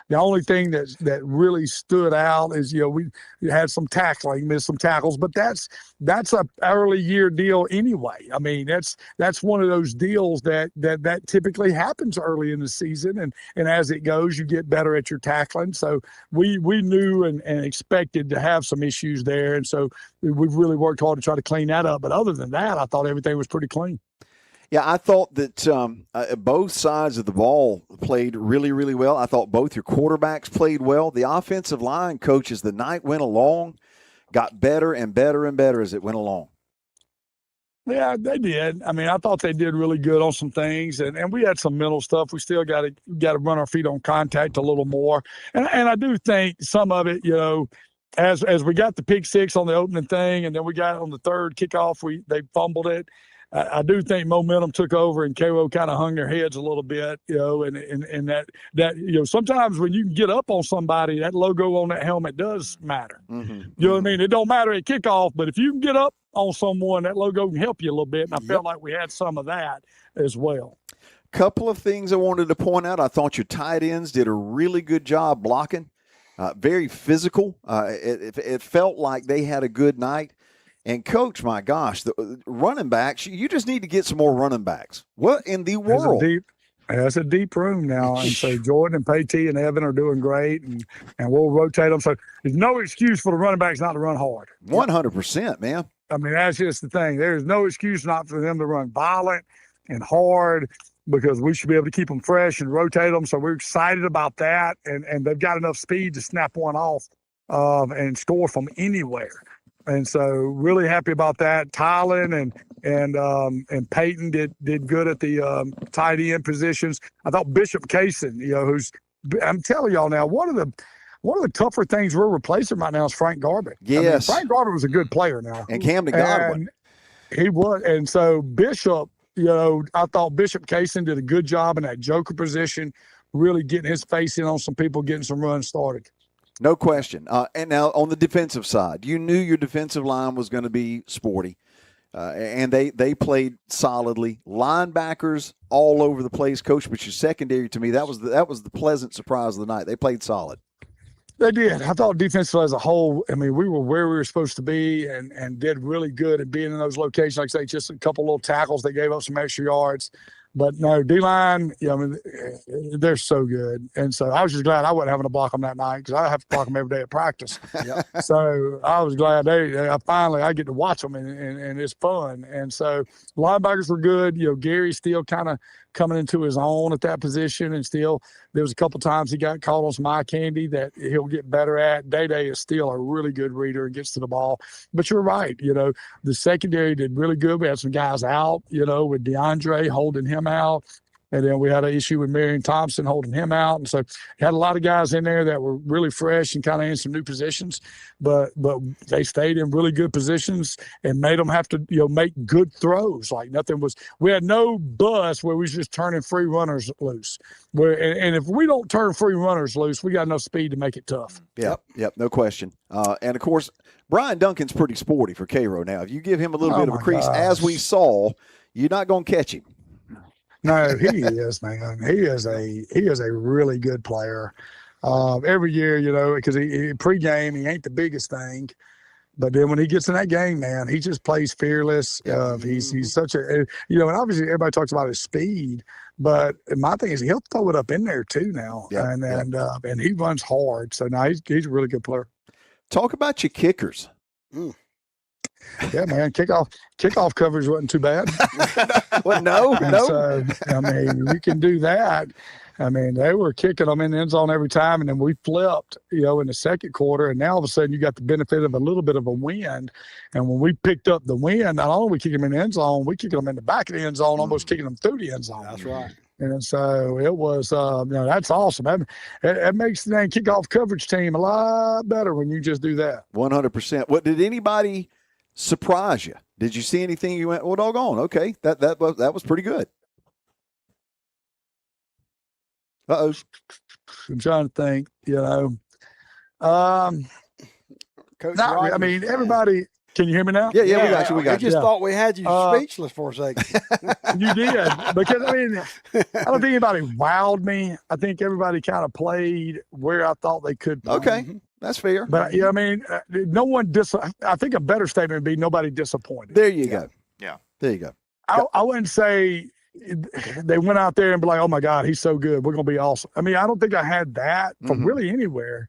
The only thing that really stood out is, we had some tackling, missed some tackles, but that's a early year deal anyway. I mean, that's one of those deals that typically happens early in the season, and as it goes, you get better at your tackling. So we knew and expected to have some issues there, and so we've really worked hard to try to clean that up. But other than that, I thought everything was pretty clean. Yeah, I thought that both sides of the ball played really, really well. I thought both your quarterbacks played well. The offensive line, Coach, as the night went along, got better and better and better as it went along. Yeah, they did. I mean, I thought they did really good on some things, and we had some mental stuff. We still got to run our feet on contact a little more. And I do think some of it, as we got the pick six on the opening thing, and then we got on the third kickoff, they fumbled it. I do think momentum took over and Cairo kind of hung their heads a little bit, and that sometimes when you can get up on somebody, that logo on that helmet does matter. Mm-hmm. You know what I mean? It don't matter at kickoff, but if you can get up on someone, that logo can help you a little bit. And I felt like we had some of that as well. Couple of things I wanted to point out. I thought your tight ends did a really good job blocking. Very physical. It felt like they had a good night. And, Coach, my gosh, the running backs, you just need to get some more running backs. What in the world? That's a deep room now. And so Jordan and Payte and Evan are doing great, and we'll rotate them. So there's no excuse for the running backs not to run hard. 100%, man. I mean, that's just the thing. There's no excuse not for them to run violent and hard, because we should be able to keep them fresh and rotate them. So we're excited about that. And they've got enough speed to snap one off and score from anywhere. And so really happy about that. Tylen and Peyton did good at the tight end positions. I thought Bishop Kaysen, I'm telling y'all now, one of the tougher things we're replacing right now is Frank Garbutt. Yes. Frank Garbutt was a good player now. And Camden Godwin. He was. And so Bishop, I thought Bishop Kaysen did a good job in that joker position, really getting his face in on some people, getting some runs started. No question. And now on the defensive side, you knew your defensive line was going to be sporty, and they played solidly. Linebackers all over the place, Coach. But your secondary, to me, that was the pleasant surprise of the night. They played solid. They did. I thought defensively as a whole, we were where we were supposed to be and did really good at being in those locations. Like I say, just a couple little tackles. They gave up some extra yards. But no, D-line, they're so good. And so I was just glad I wasn't having to block them that night, because I have to block them every day at practice. So I was glad I get to watch them, and it's fun. And so linebackers were good. Gary's still kind of coming into his own at that position, and still there was a couple times he got caught on some eye candy that he'll get better at. Day is still a really good reader and gets to the ball. But you're right. The secondary did really good. We had some guys out, with DeAndre holding him out. And then we had an issue with Marion Thompson holding him out. And so had a lot of guys in there that were really fresh and kind of in some new positions, but they stayed in really good positions and made them have to, make good throws. Like we had no bust where we was just turning free runners loose. And if we don't turn free runners loose, we got enough speed to make it tough. Yep, no question. And of course, Brian Duncan's pretty sporty for Cairo now. If you give him a little bit of a crease, as we saw, you're not going to catch him. No, he is, man. He is a really good player. Every year, because he pregame, he ain't the biggest thing, but then when he gets in that game, man, he just plays fearless. He's such and obviously everybody talks about his speed, but my thing is he'll throw it up in there too now, and he runs hard. So now he's a really good player. Talk about your kickers. Yeah, man, kickoff coverage wasn't too bad. Well, no. So, you can do that. They were kicking them in the end zone every time, and then we flipped, in the second quarter, and now all of a sudden you got the benefit of a little bit of a wind. And when we picked up the wind, not only we kick them in the end zone, we kick them in the back of the end zone, almost kicking them through the end zone. That's right. And so it was, that's awesome. That makes the kickoff coverage team a lot better when you just do that. 100%. What did anybody surprise you? Did you see anything you went, well, doggone, okay, that was pretty good? Uh-oh. I'm trying to think, Coach everybody. Can you hear me now? Yeah, we got you. We got you. I just thought we had you speechless for a second. You did, because I don't think anybody wowed me. I think everybody kind of played where I thought they could play. Okay, that's fair. But no one I think a better statement would be nobody disappointed. There you go. Yeah, there you go. I wouldn't say they went out there and be like, oh my God, he's so good, we're gonna be awesome. I don't think I had that from really anywhere.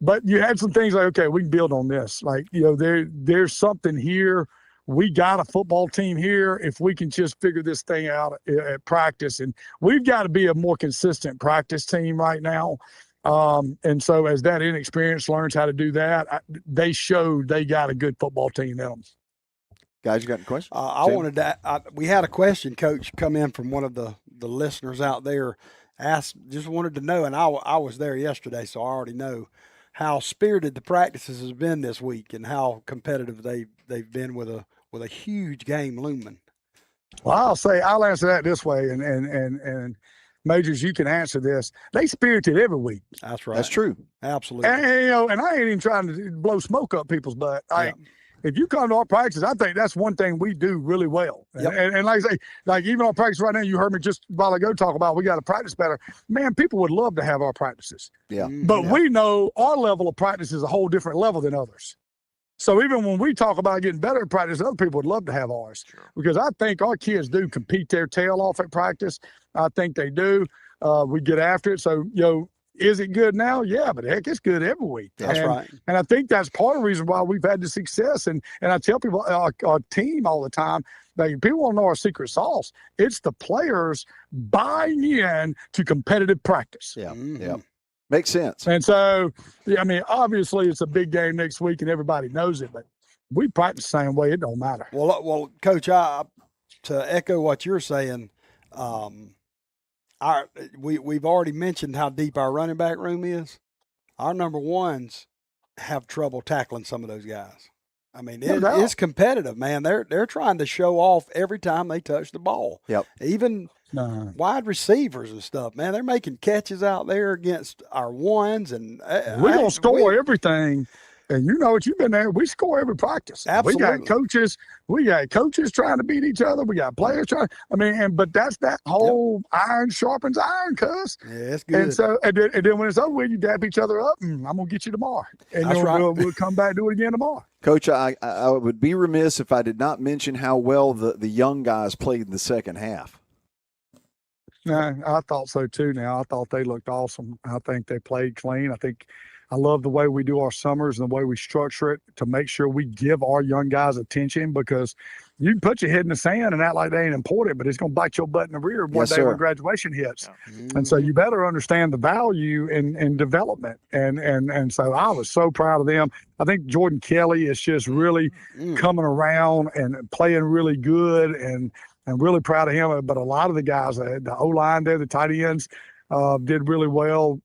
But you had some things like, okay, we can build on this. Like, there's something here. We got a football team here. If we can just figure this thing out at practice, and we've got to be a more consistent practice team right now. And so as that inexperience learns how to do that, they showed they got a good football team in them. Guys, you got a question? We had a question, Coach, come in from one of the listeners out there. Just wanted to know, and I was there yesterday, so I already know how spirited the practices has been this week and how competitive they've been with a huge game looming. Well, I'll answer that this way, and Majors, you can answer this. They spirited every week. That's right. That's true. Absolutely. And I ain't even trying to blow smoke up people's butt. If you come to our practice, I think that's one thing we do really well. Yep. And like I say, like even our practice right now, you heard me just a while ago talk about we got to practice better. Man, people would love to have our practices. Yeah. But we know our level of practice is a whole different level than others. So even when we talk about getting better at practice, other people would love to have ours. Sure. Because I think our kids do compete their tail off at practice. I think they do. We get after it. So, is it good now? Yeah, but heck, it's good every week. That's right. And I think that's part of the reason why we've had the success. And I tell people, our team all the time, that people want to know our secret sauce. It's the players buying in to competitive practice. Yeah. Mhm. Yeah. Makes sense. And so, obviously it's a big game next week and everybody knows it, but we practice the same way. It don't matter. Well, Coach, to echo what you're saying, we've already mentioned how deep our running back room is. Our number ones have trouble tackling some of those guys. I mean, it's competitive, man. They're trying to show off every time they touch the ball. Yep. Even wide receivers and stuff, man. They're making catches out there against our ones, and we're gonna score everything. And you know what? You've been there. We score every practice. Absolutely. We got coaches trying to beat each other. We got players trying. But that's that whole iron sharpens iron, cuz. Yeah, it's good. And so, and then when it's over with, you dap each other up. I'm gonna get you tomorrow, and That's then right. we'll come back and do it again tomorrow. Coach, I would be remiss if I did not mention how well the young guys played in the second half. No, I thought so too. Now I thought they looked awesome. I think they played clean. I love the way we do our summers and the way we structure it to make sure we give our young guys attention, because you can put your head in the sand and act like they ain't important, but it's going to bite your butt in the rear one day when graduation hits. Yeah. And so you better understand the value in development. And so I was so proud of them. I think Jordan Kelly is just really coming around and playing really good, and really proud of him. But a lot of the guys, the O-line there, the tight ends, did really well.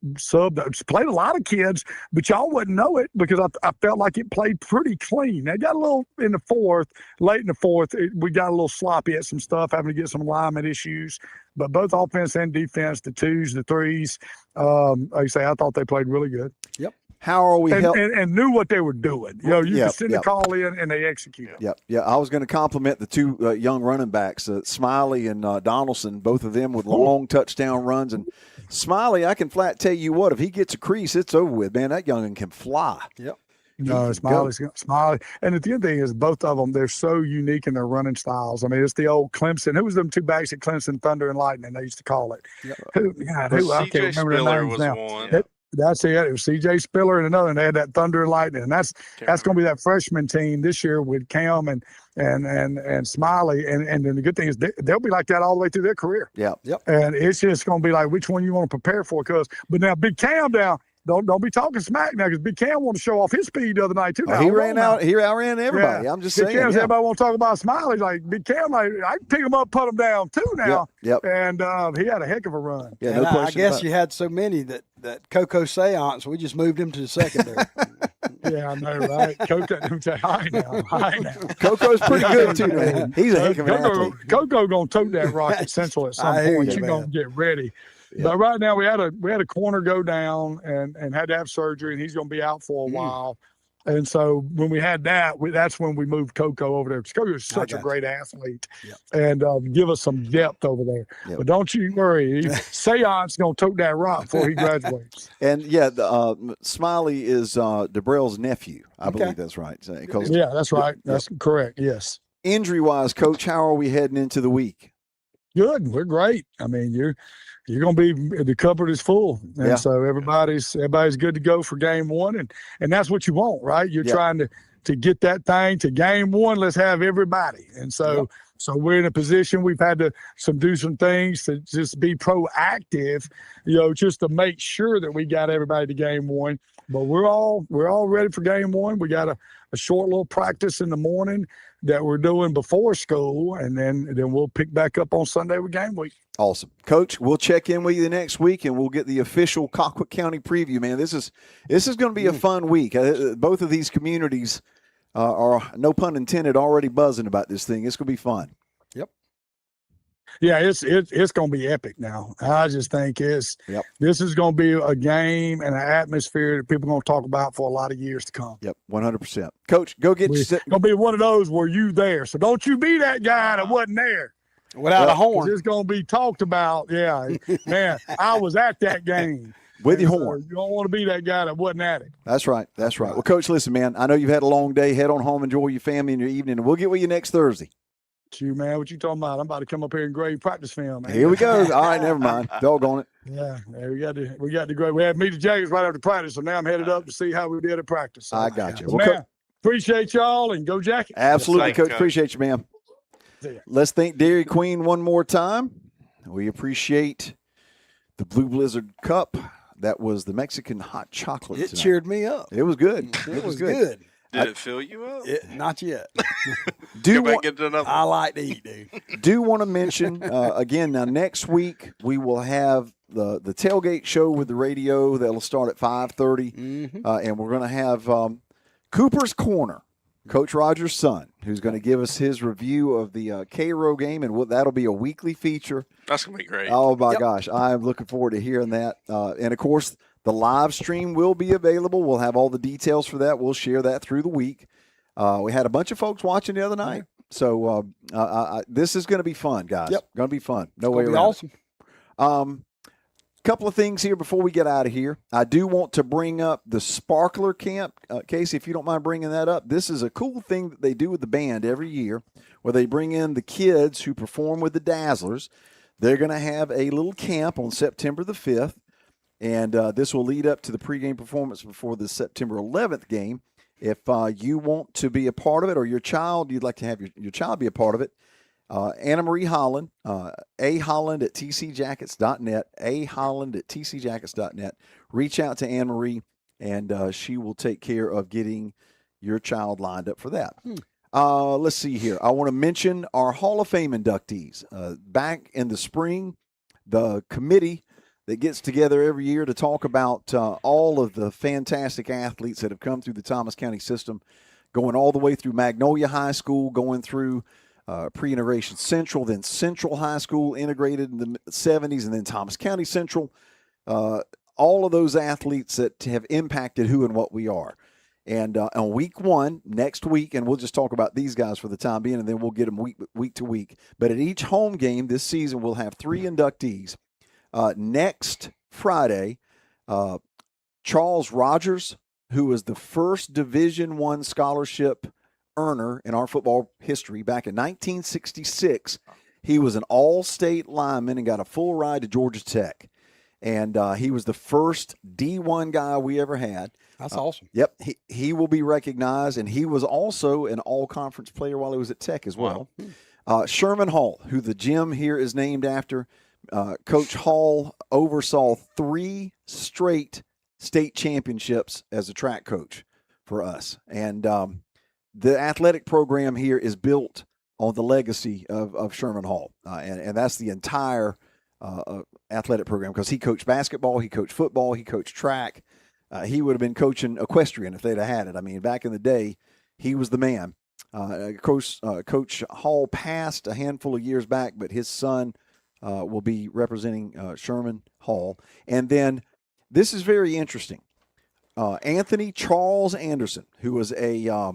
Played a lot of kids, but y'all wouldn't know it because I felt like it played pretty clean. They got a little in the fourth, late in the fourth. We got a little sloppy at some stuff, having to get some alignment issues. But both offense and defense, the twos, the threes, like I say, I thought they played really good. Yep. How are we and knew what they were doing. You could send the call in and they execute. Yep. Yeah. I was going to compliment the two young running backs, Smiley and Donaldson, both of them with long touchdown runs. And Smiley, I can flat tell you what, if he gets a crease, it's over with, man. That youngin can fly. Yep. No, Smiley. And the other thing is, both of them, they're so unique in their running styles. I mean, it's the old Clemson. Who was them two backs at Clemson, Thunder and Lightning, they used to call it? Yep. I can't remember their names now. One. That's it. It was C.J. Spiller and another, and they had that Thunder and Lightning. And that's going to be that freshman team this year with Cam and Smiley. And then the good thing is they'll be like that all the way through their career. Yeah. Yep. And it's just going to be like which one you want to prepare for. But now Big Cam down. Don't be talking smack now, because Big Cam wanted to show off his speed the other night too. He outran everybody. Yeah. I'm just saying. Everybody want to talk about Smiley. Like Big Cam, I can pick him up, put him down too now. Yep. And he had a heck of a run. Yeah, and I guess you had so many that Coco Seance, we just moved him to the secondary. Yeah, I know, right? Coco, I know. Coco's pretty good too, man. He's a heck of an athlete. Coco gonna tote that rock at Central at some point. You're gonna get ready. Yeah. But right now we had a corner go down and had to have surgery, and he's going to be out for a while. And so when we had that, that's when we moved Coco over there. Coco is such a great athlete, and give us some depth over there. Yep. But don't you worry, Seance going to tote that rock before he graduates. And Smiley is DeBrell's nephew. I believe that's right. Yeah, that's right. That's correct. Yes. Injury-wise, Coach, how are we heading into the week? Good. We're great. I mean, you're going to be, the cupboard is full. And so everybody's good to go for game one. And that's what you want, right? You're trying to get that thing to game one. Let's have everybody. And so we're in a position, we've had to do some things to just be proactive, just to make sure that we got everybody to game one. But we're all ready for game one. We got a short little practice in the morning that we're doing before school, and then we'll pick back up on Sunday with game week. Awesome. Coach, we'll check in with you the next week, and we'll get the official Colquitt County preview, man. This is going to be a fun week. Both of these communities are, no pun intended, already buzzing about this thing. It's going to be fun. Yeah, it's going to be epic now. I just think this is going to be a game and an atmosphere that people are going to talk about for a lot of years to come. Yep, 100%. Coach, go get It's going to be one of those where you there. So don't you be that guy that wasn't there. Without a horn. It's going to be talked about. Yeah, man, I was at that game. with your horn. You don't want to be that guy that wasn't at it. That's right. That's right. Well, Coach, listen, man, I know you've had a long day. Head on home, enjoy your family and your evening, and we'll get with you next Thursday. Shoot, man, what you talking about? I'm about to come up here and grade practice film, man. Here we go. All right, never mind. Doggone it. Yeah, we got the grade. We had meet the Jaggers right after practice, so now I'm headed up to see how we did at practice. So, I got you. Well, man, appreciate y'all and go Jackets. Absolutely, Yes, Coach. Appreciate you, man. Let's thank Dairy Queen one more time. We appreciate the Blue Blizzard Cup. That was the Mexican hot chocolate. It tonight. cheered me up. It was good. It was good. Did it fill you up? Not yet. Do Go back want, into another. I like to eat, dude. do want to mention again now next week we will have the tailgate show with the radio that'll start at 5:30, and we're going to have Cooper's Corner, Coach Rogers' son, who's going to give us his review of the Cairo game, and that'll be a weekly feature. That's gonna be great. Oh my gosh, I am looking forward to hearing that. And of course, the live stream will be available. We'll have all the details for that. We'll share that through the week. We had a bunch of folks watching the other night, so this is going to be fun, guys. Yep, going to be fun. No it's way gonna be around. awesome. Couple of things here before we get out of here. I do want to bring up the Sparkler Camp. Casey, if you don't mind bringing that up. This is a cool thing that they do with the band every year where they bring in the kids who perform with the Dazzlers. They're going to have a little camp on September the 5th, and this will lead up to the pregame performance before the September 11th game. If you want to be a part of it or you'd like to have your child be a part of it, Anna Marie Holland, aholland@tcjackets.net, aholland@tcjackets.net. Reach out to Anna Marie, and she will take care of getting your child lined up for that. Let's see here. I want to mention our Hall of Fame inductees. Back in the spring, the committee that gets together every year to talk about all of the fantastic athletes that have come through the Thomas County system, going all the way through Magnolia High School, going through Pre-Integration Central, then Central High School integrated in the 70s, and then Thomas County Central. All of those athletes that have impacted who and what we are. And on week one, next week, and we'll just talk about these guys for the time being, and then we'll get them week to week. But at each home game this season, we'll have 3 inductees. Next Friday, Charles Rogers, who was the first Division I scholarship earner in our football history back in 1966. He was an all-state lineman and got a full ride to Georgia Tech. And he was the first D1 guy we ever had. That's awesome. Yep, he will be recognized, and he was also an all-conference player while he was at Tech as well. Sherman Hall, who the gym here is named after, Coach Hall oversaw 3 straight state championships as a track coach for us. And the athletic program here is built on the legacy of Sherman Hall, and that's the entire athletic program, because he coached basketball, he coached football, he coached track. He would have been coaching equestrian if they'd have had it. I mean, back in the day, he was the man. Coach Hall passed a handful of years back, but his son will be representing Sherman Hall. And then this is very interesting. Anthony Charles Anderson, who was a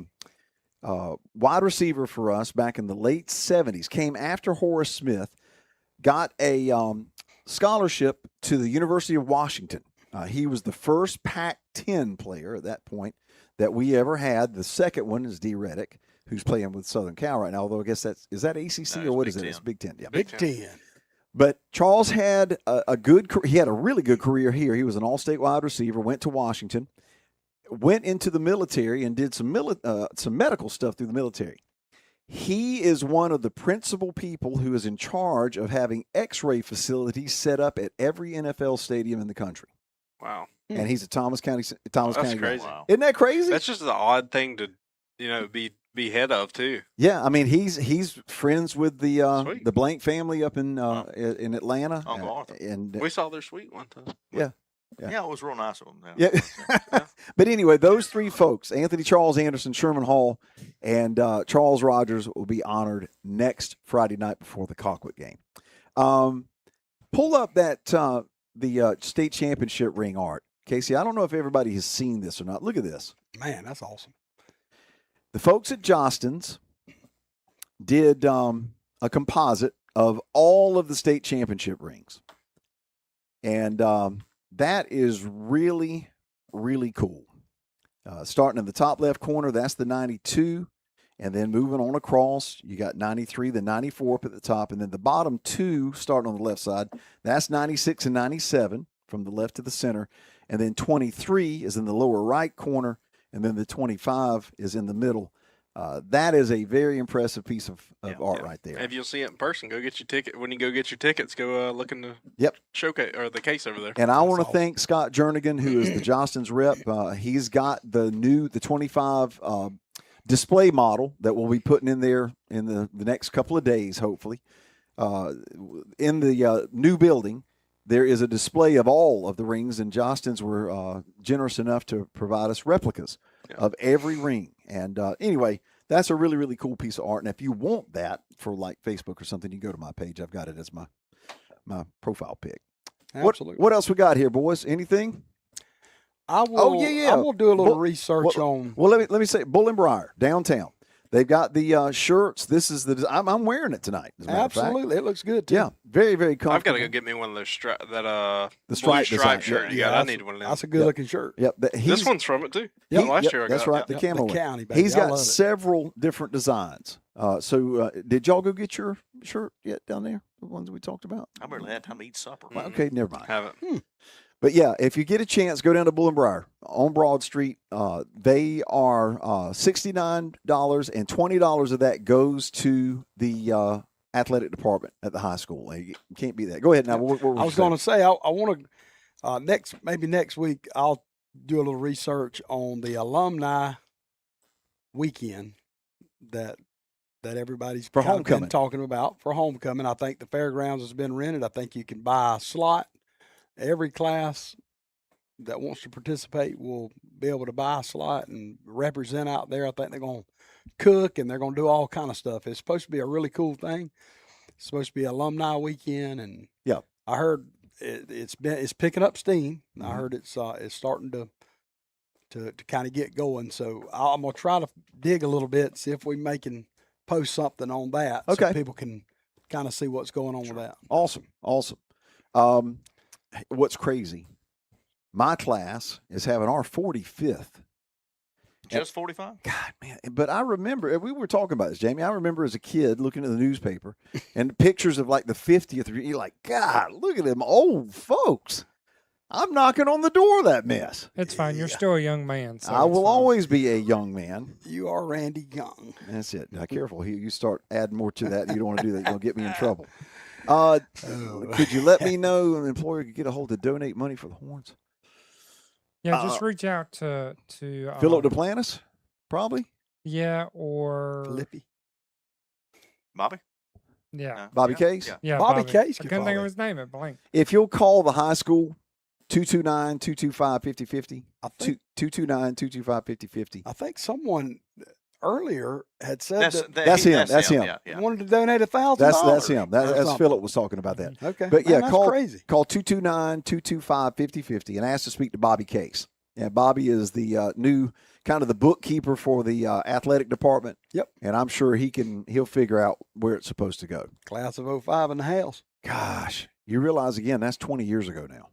wide receiver for us back in the late 70s, came after Horace Smith, got a scholarship to the University of Washington. He was the first Pac-10 player at that point that we ever had. The second one is D. Reddick, who's playing with Southern Cal right now, although I guess is that ACC or what is it? It's Big Ten. Yeah, Big Ten. But Charles had he had a really good career here. He was an all-state wide receiver, went to Washington, went into the military and did some medical stuff through the military. He is one of the principal people who is in charge of having X-ray facilities set up at every NFL stadium in the country. Wow. And he's a Thomas County That's County guy. crazy. Wow. Isn't that crazy? That's just an odd thing to, be head of too. Yeah, I mean he's friends with the Blank family up in Atlanta. Uncle Arthur. And we saw their suite one time. Yeah. Yeah, it was real nice of them. Yeah. But anyway, those three folks, Anthony Charles Anderson, Sherman Hall, and Charles Rogers, will be honored next Friday night before the Colquitt game. Pull up that the state championship ring art. Casey, I don't know if everybody has seen this or not. Look at this. Man, that's awesome. The folks at Jostens did a composite of all of the state championship rings. And that is really, really cool. Starting in the top left corner, that's the 92. And then moving on across, you got 93, the 94 up at the top. And then the bottom two, starting on the left side, that's 96 and 97 from the left to the center. And then 23 is in the lower right corner. And then the 25 is in the middle. That is a very impressive piece of art right there. If you'll see it in person, go get your ticket. When you go get your tickets, go look in the showcase or the case over there. And I want to thank Scott Jernigan, who is the Jostens rep. He's got the 25 display model that we'll be putting in there in the next couple of days, hopefully. In the new building, there is a display of all of the rings, and Jostens were generous enough to provide us replicas of every ring. And anyway, that's a really, really cool piece of art. And if you want that for like Facebook or something, you go to my page. I've got it as my profile pic. Absolutely. What else we got here, boys? Anything? I will. I will do a little research on. Well, let me say, Bull and Briar downtown. They've got the shirts. This is the. I'm wearing it tonight. As a matter of fact. Absolutely, it looks good too. Yeah, very, very comfortable. I've got to go get me one of those the stripe design. shirt. Yeah, I need one of them. That's a good looking shirt. Yep. This one's from it too. Yep, Last year I got that's right. it. The camo the one. county, baby. He's I got love it. several different designs. So did y'all go get your shirt yet down there? The ones we talked about. I barely had time to eat supper. Well, okay, never mind. Haven't. But yeah, if you get a chance, go down to Bull and Briar on Broad Street. They are $69, and $20 of that goes to the athletic department at the high school. You can't beat that. Go ahead now. What I was going to say I want to next week I'll do a little research on the alumni weekend that everybody's For kind of homecoming. been talking about for homecoming. I think the fairgrounds has been rented. I think you can buy a slot. Every class that wants to participate will be able to buy a slot and represent out there. I think they're going to cook and they're going to do all kind of stuff. It's supposed to be a really cool thing. It's supposed to be alumni weekend, and I heard it's picking up steam. Mm-hmm. I heard it's starting to kind of get going. So I'm gonna try to dig a little bit, see if we can post something on that, so people can kind of see what's going on with that. Awesome. What's crazy? My class is having our 45th. Just 45? God, man. But I remember, we were talking about this, Jamie. I remember as a kid looking at the newspaper and pictures of like the 50th. You're like, God, look at them old folks. I'm knocking on the door of that mess. It's fine. You're still a young man. So I will always be a young man. You are Randy Young. That's it. Now, careful. You start adding more to that. You don't want to do that. You're going to get me in trouble. Could you let me know an employer could get a hold to donate money for the horns? Yeah, just reach out to Philip Duplantis, probably. Yeah, or Flippy. Bobby? Yeah. Bobby Case? Yeah, Bobby Case. I couldn't think of his name. It blank. If you'll call the high school, 229-225-5050. 229-225-5050. I think someone earlier had said that's him. That's him. Yeah. wanted to donate $1,000. That's him. That's Philip was talking about that. Okay. But yeah, that's call crazy. Call 229-225-5050 and ask to speak to Bobby Case. Yeah, Bobby is the new kind of the bookkeeper for the athletic department. Yep. And I'm sure he'll figure out where it's supposed to go. Class of 05 in the house. Gosh, you realize again that's 20 years ago now.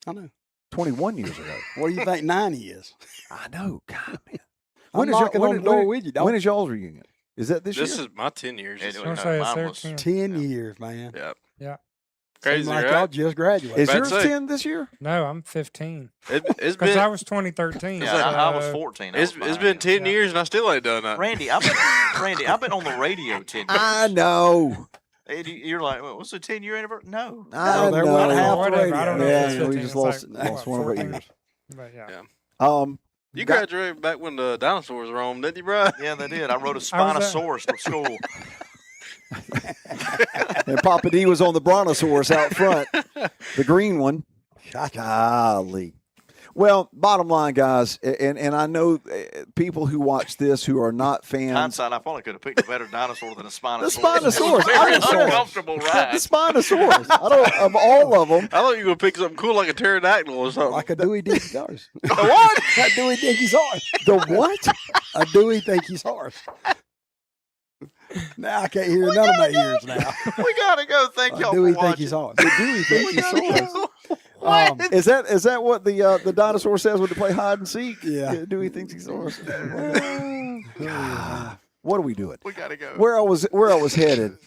I know. 21 years ago. What do you think 90 is? I know. God, man. I'm knocking on the door with you, dog. When is y'all's reunion? Is that this year? This is my 10 years. It I'll was- say it's mine their was- 10. 10 years, man. Yep. Yeah. Crazy, Seems like right? y'all just graduated. Is Bad yours say. 10 this year? No, I'm 15. It's Because been I was 2013. Yeah, I was 14. it's been 10 years and I still ain't done that. Randy, I've been on the radio 10 years. I know. And you're like, well, what's the 10-year anniversary? No. I they're know. one half the Whatever. radio. I don't know if it's Yeah, we 15. just It's lost like, lost one of our 14. ears. But yeah. You Got- graduated back when the dinosaurs were on, didn't you, bro? Yeah, they did. I wrote a I was Spinosaurus for school. And Papa D was on the brontosaurus out front, the green one. Golly. Well, bottom line, guys, and I know people who watch this who are not fans. Hindsight, I probably could have picked a better dinosaur than a Spinosaurus. The Spinosaurus. Very I was saying. uncomfortable ride. The Spinosaurus. I don't, of all of them. I thought you were going to pick something cool like a pterodactyl or something. Like a Dewey Dinky's horse. The what? A Dewey Dinky's horse. The what? A Dewey Dinky's horse. Now I can't hear none of my ears now. We gotta go. Thank y'all Dewey for watching. Dinky's horse. The Dewey Dinky's horse. Is that what the dinosaur says when they play hide and seek? Yeah. Dewey thinks he's horse. What are we doing? We gotta go. Where I was headed.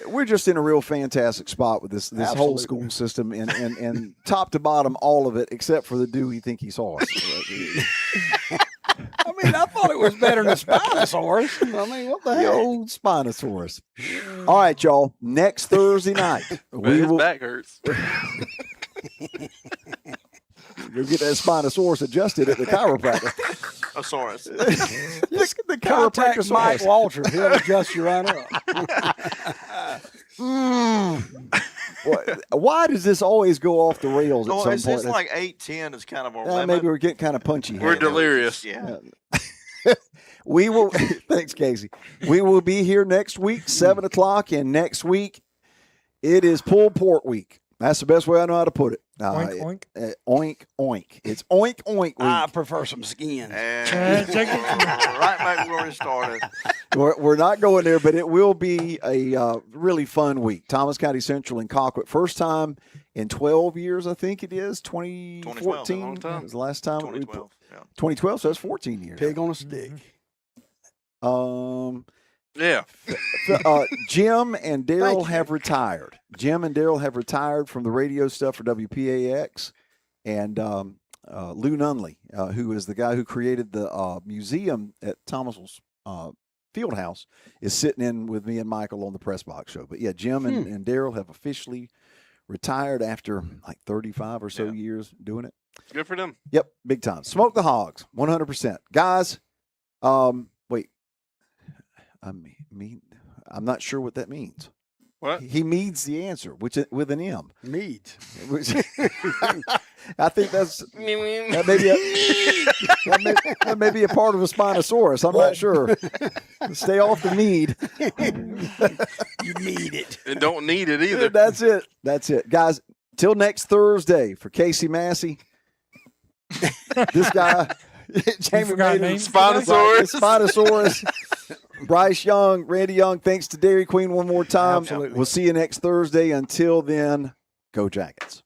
We're just in a real fantastic spot with this whole Absolutely. school system and top to bottom all of it except for the Dewey think he's horse. I mean, I thought it was better than Spinosaurus. I mean, what the The hell? old Spinosaurus. All right, y'all. Next Thursday night, His back hurts. You'll get that Spinosaurus adjusted at the chiropractor. Osaurus. the Contact chiropractor Mike Saurus. Walter. He'll adjust you right up. Why does this always go off the rails at Oh, some it's point? like 8-10 is kind of our Yeah, limit. maybe we're getting kind of punchy here. We're delirious. Yeah. We will. Thanks, Casey. We will be here next week, 7 o'clock, and next week it is pulled pork week. That's the best way I know how to put it. Oink, oink. Oink, oink. It's oink, oink week. I prefer some skin. And Take it from right back where we started. We're not going there, but it will be a really fun week. Thomas County Central and Colquitt. First time in 12 years, I think it is. 2014 long time. was the last time. 2012. Yeah. 2012, so that's 14 years. Pig on a stick. Yeah. Jim and Thank Daryl you. have retired. Jim and Daryl have retired from the radio stuff for WPAX. And Lou Nunley, who is the guy who created the museum at Thomasville's Fieldhouse, is sitting in with me and Michael on the Press Box show. But yeah, Jim and Daryl have officially retired after like 35 or so years doing it. Good for them. Yep, big time. Smoke the hogs, 100%. Guys, wait. I'm not sure what that means. What? He needs the answer, which with an M. Meat. Which, I think that may be a part of a Spinosaurus. I'm not sure. Stay off the mead. You need it. And don't need it either. That's it. That's it, guys. Till next Thursday for Casey Massey. This guy, Jamie forgot Maiden, names Spinosaurus. Bryce Young, Randy Young, thanks to Dairy Queen one more time. Absolutely. We'll see you next Thursday. Until then, go Jackets.